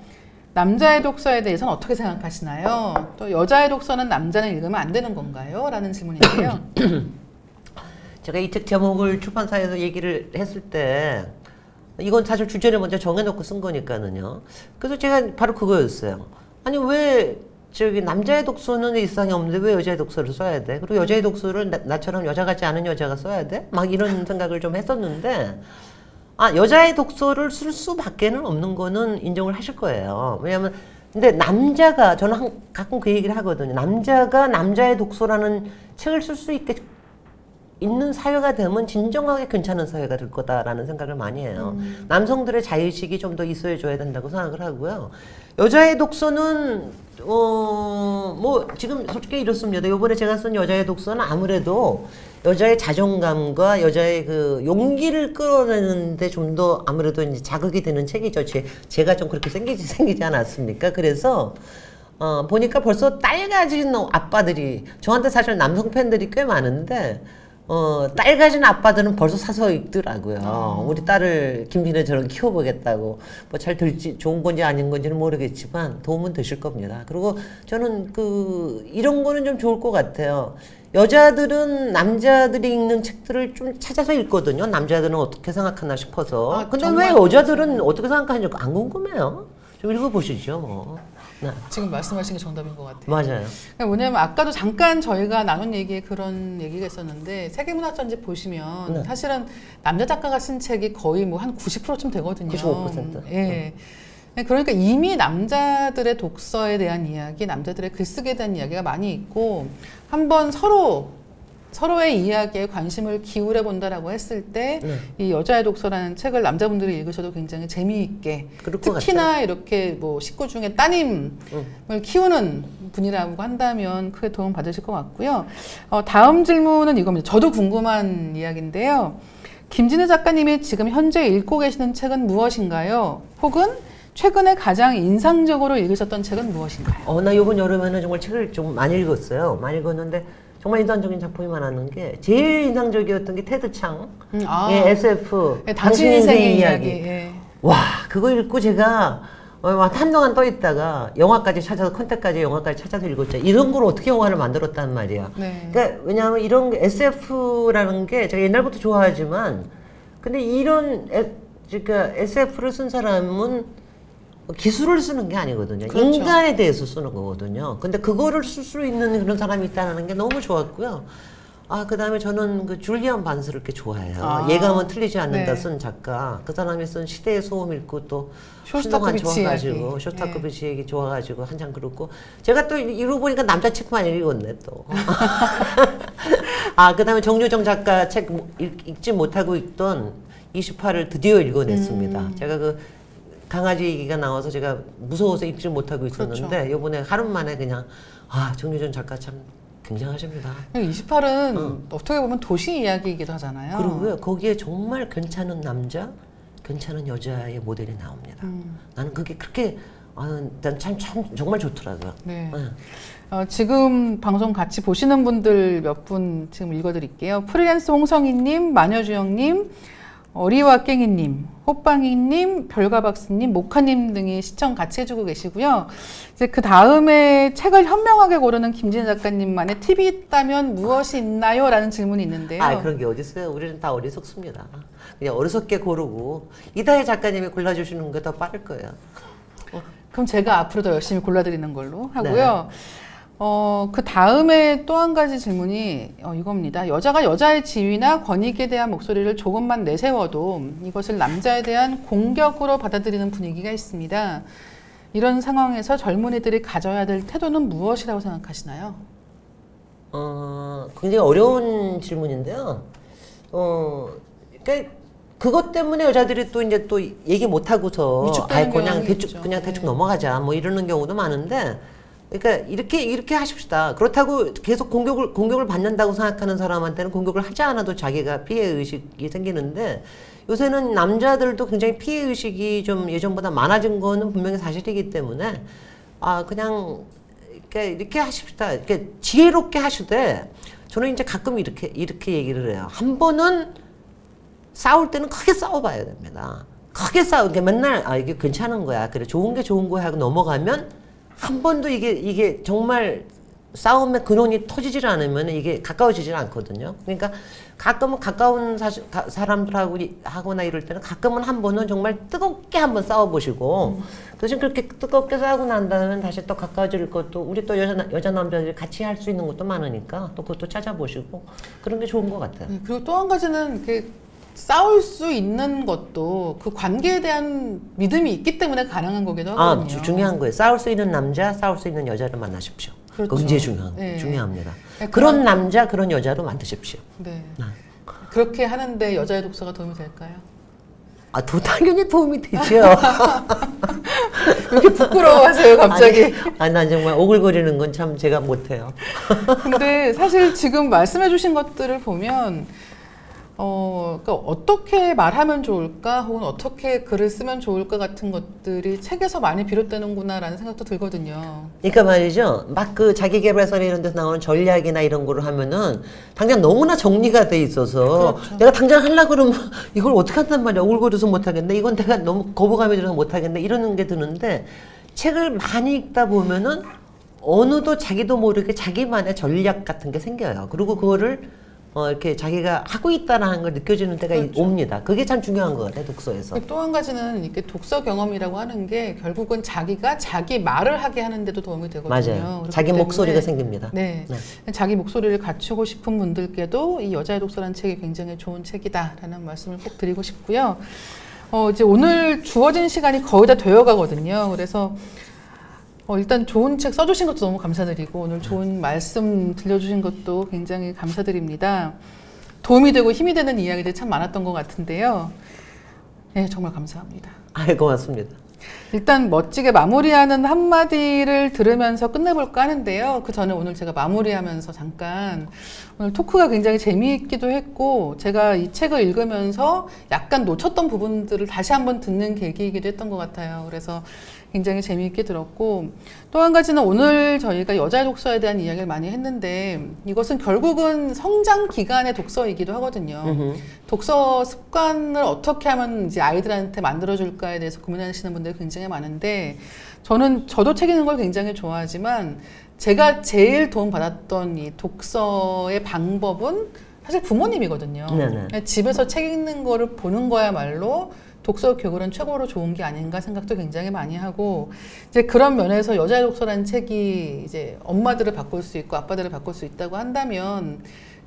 남자의 독서에 대해서는 어떻게 생각하시나요? 또 여자의 독서는 남자는 읽으면 안 되는 건가요? 라는 질문인데요. 제가 이 책 제목을 출판사에서 얘기를 했을 때, 이건 사실 주제를 먼저 정해놓고 쓴 거니까는요. 그래서 제가 바로 그거였어요. 아니 왜 남자의 독서는 이상이 없는데 왜 여자의 독서를 써야 돼? 그리고 여자의 독서를 나처럼 여자 같지 않은 여자가 써야 돼? 막 이런 생각을 좀 했었는데, 여자의 독서를 쓸 수밖에는 없는 거는 인정을 하실 거예요. 왜냐하면 근데 저는 가끔 그 얘기를 하거든요. 남자가 남자의 독서라는 책을 쓸 수 있게 있는 사회가 되면 진정하게 괜찮은 사회가 될 거다라는 생각을 많이 해요. 남성들의 자유의식이 좀 더 있어야 줘야 된다고 생각을 하고요. 여자의 독서는 뭐 지금 솔직히 이렇습니다. 이번에 제가 쓴 여자의 독서는 아무래도 여자의 자존감과 여자의 그 용기를 끌어내는데 좀 더 아무래도 이제 자극이 되는 책이죠. 제가 좀 그렇게 생기지 않았습니까? 그래서 보니까 벌써 딸 가진 아빠들이, 저한테 사실 남성 팬들이 꽤 많은데 딸 가진 아빠들은 벌써 사서 읽더라고요. 우리 딸을 김진애처럼 키워보겠다고. 뭐 잘 될지, 좋은 건지 아닌 건지는 모르겠지만 도움은 되실 겁니다. 그리고 저는 이런 거는 좀 좋을 것 같아요. 여자들은 남자들이 읽는 책들을 좀 찾아서 읽거든요. 남자들은 어떻게 생각하나 싶어서. 근데 왜 여자들은 어떻게 생각하는지 안 궁금해요. 좀 읽어보시죠, 뭐. 네. 지금 말씀하신 게 정답인 것 같아요. 맞아요. 왜냐면 아까도 잠깐 저희가 나눈 얘기에 그런 얘기가 있었는데 세계문학전지 보시면 네. 사실은 남자 작가가 쓴 책이 거의 뭐 한 90%쯤 되거든요. 95%. 예. 그러니까 이미 남자들의 독서에 대한 이야기, 남자들의 글쓰기에 대한 이야기가 많이 있고 한번 서로의 이야기에 관심을 기울여 본다라고 했을 때 이 여자의 독서라는 책을 남자분들이 읽으셔도 굉장히 재미있게, 특히나 이렇게 뭐 식구 중에 따님을 키우는 분이라고 한다면 크게 도움 받으실 것 같고요. 다음 질문은 이겁니다. 저도 궁금한 이야기인데요. 김진애 작가님이 지금 현재 읽고 계시는 책은 무엇인가요? 혹은 최근에 가장 인상적으로 읽으셨던 책은 무엇인가요? 나 이번 여름에는 정말 책을 좀 많이 읽었어요. 많이 읽었는데 정말 인상적인 작품이 많았는 게, 제일 인상적이었던 게 테드 창의 SF 당신 인생의 이야기. 예. 와, 그거 읽고 제가 한동안 떠 있다가 영화까지 찾아서, 컨택까지 영화까지 찾아서 읽었죠. 이런 걸 어떻게 영화를 만들었단 말이야. 네. 그러니까 왜냐하면 이런 게 SF라는 게 제가 옛날부터 좋아하지만, 근데 그러니까 SF를 쓴 사람은 기술을 쓰는 게 아니거든요. 그렇죠. 인간에 대해서 쓰는 거거든요. 근데 그거를 쓸 수 있는 그런 사람이 있다는 게 너무 좋았고요. 그 다음에 저는 그 줄리안 반스를 이렇게 좋아해요. 예감은 틀리지 않는다 쓴 작가. 그 사람이 쓴 시대의 소음 읽고 또 한동안 좋아가지고, 쇼스타코비치 얘기 좋아가지고 한참 그렇고, 제가 또 이러고 보니까 남자 책만 읽었네 또. 그 다음에 정유정 작가 책 읽지 못하고 있던 28을 드디어 읽어냈습니다. 제가 강아지 얘기가 나와서 제가 무서워서 읽지 못하고 있었는데, 그렇죠. 이번에 하루 만에 그냥 정유정 작가 참 굉장하십니다. 28은 어떻게 보면 도시 이야기이기도 하잖아요. 그리고요, 거기에 정말 괜찮은 남자, 괜찮은 여자의 모델이 나옵니다. 나는 그게 그렇게 난 참 정말 좋더라고요. 네. 지금 방송 같이 보시는 분들 몇 분 지금 읽어드릴게요. 프리랜스 홍성희님, 마녀주영님, 어리와 깽이님, 호빵이님, 별가박스님, 모카님 등이 시청 같이 해주고 계시고요. 이제 그 다음에 책을 현명하게 고르는 김진애 작가님만의 팁이 있다면 무엇이 있나요? 라는 질문이 있는데요. 그런 게 어디 있어요? 우리는 다 어리석습니다. 그냥 어리석게 고르고 이다혜 작가님이 골라주시는 게 더 빠를 거예요. 그럼 제가 앞으로 더 열심히 골라드리는 걸로 하고요. 네. 그 다음에 또 한 가지 질문이 이겁니다. 여자가 여자의 지위나 권익에 대한 목소리를 조금만 내세워도 이것을 남자에 대한 공격으로 받아들이는 분위기가 있습니다. 이런 상황에서 젊은이들이 가져야 될 태도는 무엇이라고 생각하시나요? 굉장히 어려운 질문인데요. 그러니까 그것 때문에 여자들이 또 이제 또 얘기 못 하고서 그냥 대충 넘어가자 뭐 이러는 경우도 많은데, 그러니까 이렇게 하십시다. 그렇다고 계속 공격을 받는다고 생각하는 사람한테는 공격을 하지 않아도 자기가 피해 의식이 생기는데, 요새는 남자들도 굉장히 피해 의식이 좀 예전보다 많아진 거는 분명히 사실이기 때문에 그냥 이렇게 하십시다. 이렇게 지혜롭게 하시되, 저는 이제 가끔 이렇게 얘기를 해요. 한 번은 싸울 때는 크게 싸워봐야 됩니다. 크게 그러니까 맨날 이게 괜찮은 거야, 그래 좋은 게 좋은 거야 하고 넘어가면 한 번도 이게 정말 싸움의 근원이 터지질 않으면 이게 가까워지질 않거든요. 그러니까 가끔은 가까운 사람들하고 하거나 이럴 때는 가끔은 한 번은 정말 뜨겁게 한번 싸워보시고, 대신 그렇게 뜨겁게 싸우고 난 다음에 다시 또 가까워질 것도, 우리 또 여자 남자들이 같이 할 수 있는 것도 많으니까 또 그것도 찾아보시고 그런 게 좋은 것 같아요. 그리고 또 한 가지는 싸울 수 있는 것도 그 관계에 대한 믿음이 있기 때문에 가능한 거기도 하거든요. 중요한 거예요. 싸울 수 있는 남자, 싸울 수 있는 여자를 만나십시오. 그렇죠. 굉장히 네. 중요합니다. 네, 그런 남자, 그런 여자로 만드십시오. 네. 그렇게 하는데 여자의 독서가 도움이 될까요? 아, 당연히 도움이 되죠. 이렇게 부끄러워하세요, 갑자기. 아니, 난 정말 오글거리는 건 참 제가 못해요. 근데 사실 지금 말씀해주신 것들을 보면, 그러니까 어떻게 말하면 좋을까, 혹은 어떻게 글을 쓰면 좋을까 같은 것들이 책에서 많이 비롯되는구나라는 생각도 들거든요. 그러니까 말이죠. 막 그 자기계발서나 이런 데서 나오는 전략이나 이런 거를 하면은 당장 너무나 정리가 돼 있어서 그렇죠. 내가 당장 하려고 그러면 이걸 어떻게 한단 말이야. 오글거려서 못하겠네. 이건 내가 너무 거부감이 들어서 못하겠네. 이러는 게 드는데 책을 많이 읽다 보면은 어느덧 자기도 모르게 자기만의 전략 같은 게 생겨요. 그리고 그거를 이렇게 자기가 하고 있다는 걸 느껴지는 때가 그렇죠. 옵니다. 그게 참 중요한 것 같아요, 독서에서. 또 한 가지는 이렇게 독서 경험이라고 하는 게 결국은 자기가 자기 말을 하게 하는데도 도움이 되거든요. 맞아요. 그렇기 자기 때문에 목소리가 생깁니다. 네. 자기 목소리를 갖추고 싶은 분들께도 이 여자의 독서라는 책이 굉장히 좋은 책이다라는 말씀을 꼭 드리고 싶고요. 이제 오늘 주어진 시간이 거의 다 되어 가거든요. 그래서 일단 좋은 책 써주신 것도 너무 감사드리고 오늘 좋은 말씀 들려주신 것도 굉장히 감사드립니다. 도움이 되고 힘이 되는 이야기들이 참 많았던 것 같은데요. 네, 정말 감사합니다. 고맙습니다. 일단 멋지게 마무리하는 한마디를 들으면서 끝내볼까 하는데요. 그 전에 오늘 제가 마무리하면서 잠깐 오늘 토크가 굉장히 재미있기도 했고 제가 이 책을 읽으면서 약간 놓쳤던 부분들을 다시 한번 듣는 계기이기도 했던 것 같아요. 그래서 굉장히 재미있게 들었고 또 한 가지는 오늘 저희가 여자의 독서에 대한 이야기를 많이 했는데 이것은 결국은 성장 기간의 독서이기도 하거든요. 독서 습관을 어떻게 하면 이제 아이들한테 만들어줄까에 대해서 고민하시는 분들이 굉장히 많은데 저도 책 읽는 걸 굉장히 좋아하지만 제가 제일 도움받았던 이 독서의 방법은 사실 부모님이거든요. 네네. 집에서 책 읽는 거를 보는 거야말로 독서 교육은 최고로 좋은 게 아닌가 생각도 굉장히 많이 하고 이제 그런 면에서 여자의 독서라는 책이 이제 엄마들을 바꿀 수 있고 아빠들을 바꿀 수 있다고 한다면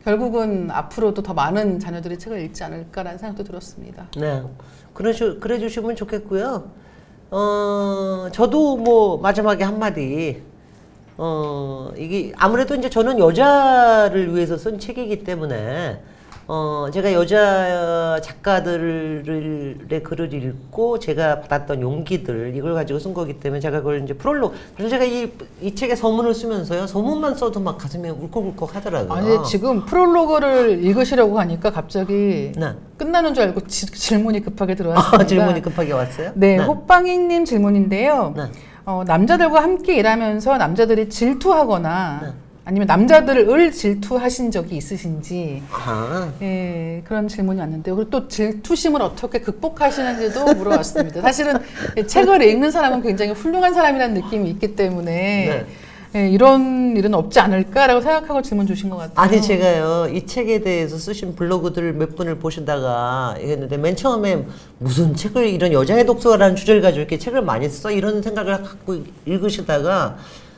결국은 앞으로도 더 많은 자녀들이 책을 읽지 않을까라는 생각도 들었습니다. 네, 그래 주시면 좋겠고요. 저도 뭐 마지막에 한마디. 이게 아무래도 이제 저는 여자를 위해서 쓴 책이기 때문에 제가 여자 작가들의 글을 읽고 제가 받았던 용기들 이걸 가지고 쓴 거기 때문에 제가 그걸 이제 프롤로그 사실 제가 이 책에 서문을 쓰면서요 서문만 써도 막 가슴이 울컥울컥 하더라고요. 아니 지금 프롤로그를 읽으시려고 하니까 갑자기 네. 끝나는 줄 알고 질문이 급하게 들어왔습니다. 질문이 급하게 왔어요? 네, 호빵이님 질문인데요. 네. 남자들과 함께 일하면서 남자들이 질투하거나 네. 아니면 남자들을 질투하신 적이 있으신지 아. 예, 그런 질문이 왔는데요. 그리고 또 질투심을 어떻게 극복하시는지도 물어봤습니다. 사실은 책을 읽는 사람은 굉장히 훌륭한 사람이라는 느낌이 있기 때문에 예, 이런 일은 없지 않을까라고 생각하고 질문 주신 것 같아요. 아니 제가요 이 책에 대해서 쓰신 블로그들 몇 분을 보시다가 했는데 맨 처음에 무슨 책을 이런 여자의 독서라는 주제를 가지고 이렇게 책을 많이 써 이런 생각을 갖고 읽으시다가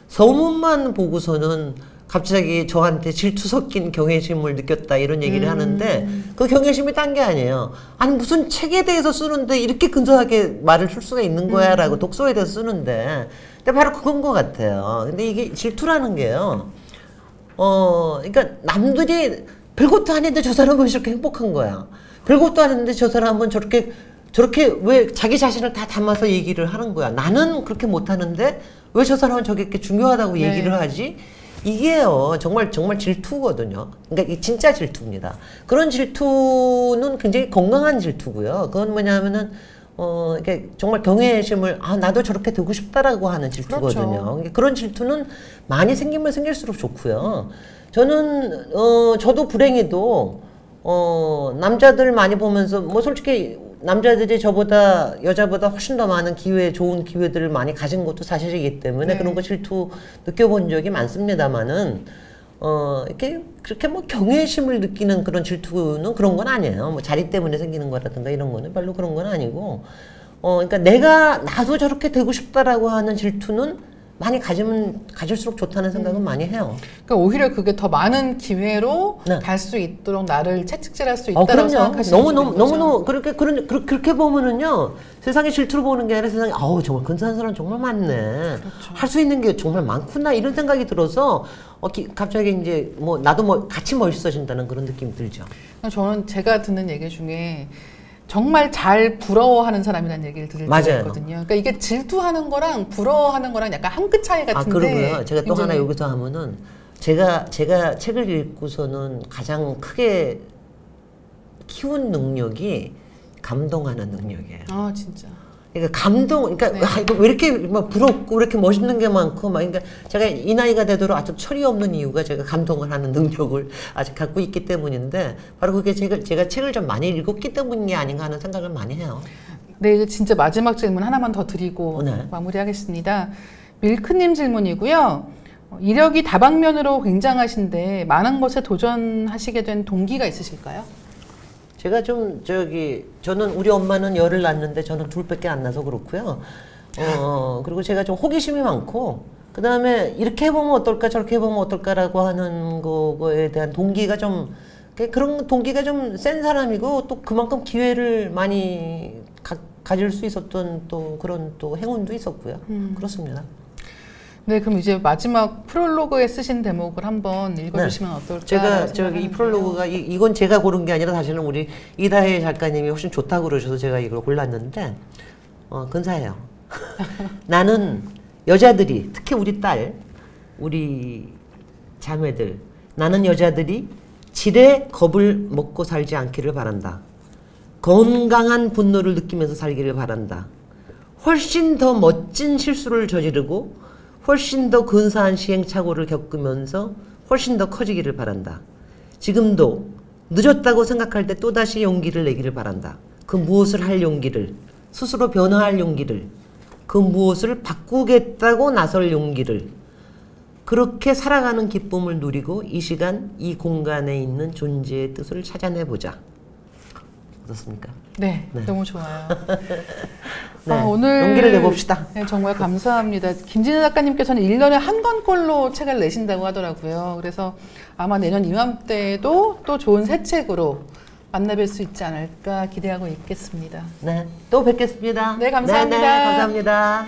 서문만 보고서는 갑자기 저한테 질투 섞인 경외심을 느꼈다 이런 얘기를 하는데 그 경외심이 딴 게 아니에요. 아니 무슨 책에 대해서 쓰는데 이렇게 근사하게 말을 쓸 수가 있는 거야 라고 독서에 대해서 쓰는데 근데 바로 그건 것 같아요. 근데 이게 질투라는 게요. 그러니까 남들이 별것도 아닌데 저 사람은 왜 저렇게 행복한 거야. 별것도 아닌데 저 사람은 저렇게 왜 자기 자신을 다 담아서 얘기를 하는 거야. 나는 그렇게 못하는데 왜 저 사람은 저게 이렇게 중요하다고 얘기를 하지? 이게요 정말 질투거든요. 그러니까 이게 진짜 질투입니다. 그런 질투는 굉장히 건강한 질투고요. 그건 뭐냐면은 이게 정말 경외심을 나도 저렇게 되고 싶다라고 하는 질투거든요. 그렇죠. 그러니까 그런 질투는 많이 생기면 생길수록 좋고요. 저는 저도 불행히도 남자들 많이 보면서 뭐 솔직히 남자들이 저보다 여자보다 훨씬 더 많은 좋은 기회들을 많이 가진 것도 사실이기 때문에 그런 거 질투 느껴본 적이 많습니다만은 이렇게 그렇게 뭐 경외심을 느끼는 그런 질투는 그런 건 아니에요. 뭐 자리 때문에 생기는 거라든가 이런 거는 별로 그런 건 아니고 그러니까 나도 저렇게 되고 싶다라고 하는 질투는 많이 가지면 가질수록 좋다는 생각은 많이 해요. 그러니까 오히려 그게 더 많은 기회로 네. 갈 수 있도록 나를 채찍질할 수 있다고 생각하시는 너무 그렇게 보면은요 세상에 실투로 보는 게 아니라 세상에 아우 정말 근사한 사람 정말 많네. 그렇죠. 할 수 있는 게 정말 많구나 이런 생각이 들어서 갑자기 이제 뭐 나도 뭐 같이 멋있어진다는 그런 느낌이 들죠. 저는 제가 듣는 얘기 중에 정말 잘 부러워하는 사람이라는 얘기를 들을 때가 맞아요. 있거든요. 그러니까 이게 질투하는 거랑 부러워하는 거랑 약간 한 끗 차이 같은데. 그러고요. 제가 또 굉장히- 하나 여기서 하면은 제가 책을 읽고서는 가장 크게 키운 능력이 감동하는 능력이에요. 아 진짜. 그러니까 그러니까 네. 이거 왜 이렇게 막 부럽고 왜 이렇게 멋있는 게 많고 막 그러니까 제가 이 나이가 되도록 아주 철이 없는 이유가 제가 감동을 하는 능력을 아직 갖고 있기 때문인데 바로 그게 제가 책을 좀 많이 읽었기 때문이 아닌가 하는 생각을 많이 해요. 네, 이제 진짜 마지막 질문 하나만 더 드리고 네. 마무리하겠습니다. 밀크님 질문이고요. 이력이 다방면으로 굉장하신데 많은 것에 도전하시게 된 동기가 있으실까요? 제가 저는 우리 엄마는 열을 낳았는데 저는 둘밖에 안 나서 그렇고요. 그리고 제가 좀 호기심이 많고, 그 다음에 이렇게 해보면 어떨까, 저렇게 해보면 어떨까라고 하는 거에 대한 동기가 그런 동기가 좀 센 사람이고, 또 그만큼 기회를 많이 가질 수 있었던 또 그런 또 행운도 있었고요. 그렇습니다. 네, 그럼 이제 마지막 프롤로그에 쓰신 대목을 한번 읽어주시면 어떨까? 제가 이 프롤로그가 이건 제가 고른 게 아니라 사실은 우리 이다혜 작가님이 훨씬 좋다고 그러셔서 제가 이걸 골랐는데 근사해요. 나는 여자들이 특히 우리 딸, 우리 자매들 나는 여자들이 지레 겁을 먹고 살지 않기를 바란다. 건강한 분노를 느끼면서 살기를 바란다. 훨씬 더 멋진 실수를 저지르고 훨씬 더 근사한 시행착오를 겪으면서 훨씬 더 커지기를 바란다. 지금도 늦었다고 생각할 때 또다시 용기를 내기를 바란다. 그 무엇을 할 용기를, 스스로 변화할 용기를, 그 무엇을 바꾸겠다고 나설 용기를, 그렇게 살아가는 기쁨을 누리고 이 시간, 이 공간에 있는 존재의 뜻을 찾아내보자. 어떻습니까? 네, 네. 너무 좋아요. 네, 오늘 용기를 내봅시다. 네, 정말 감사합니다. 김진애 작가님께서는 1년에 한 권꼴로 책을 내신다고 하더라고요. 그래서 아마 내년 이맘때에도 또 좋은 새 책으로 만나뵐 수 있지 않을까 기대하고 있겠습니다. 네, 또 뵙겠습니다. 네, 감사합니다. 네, 감사합니다.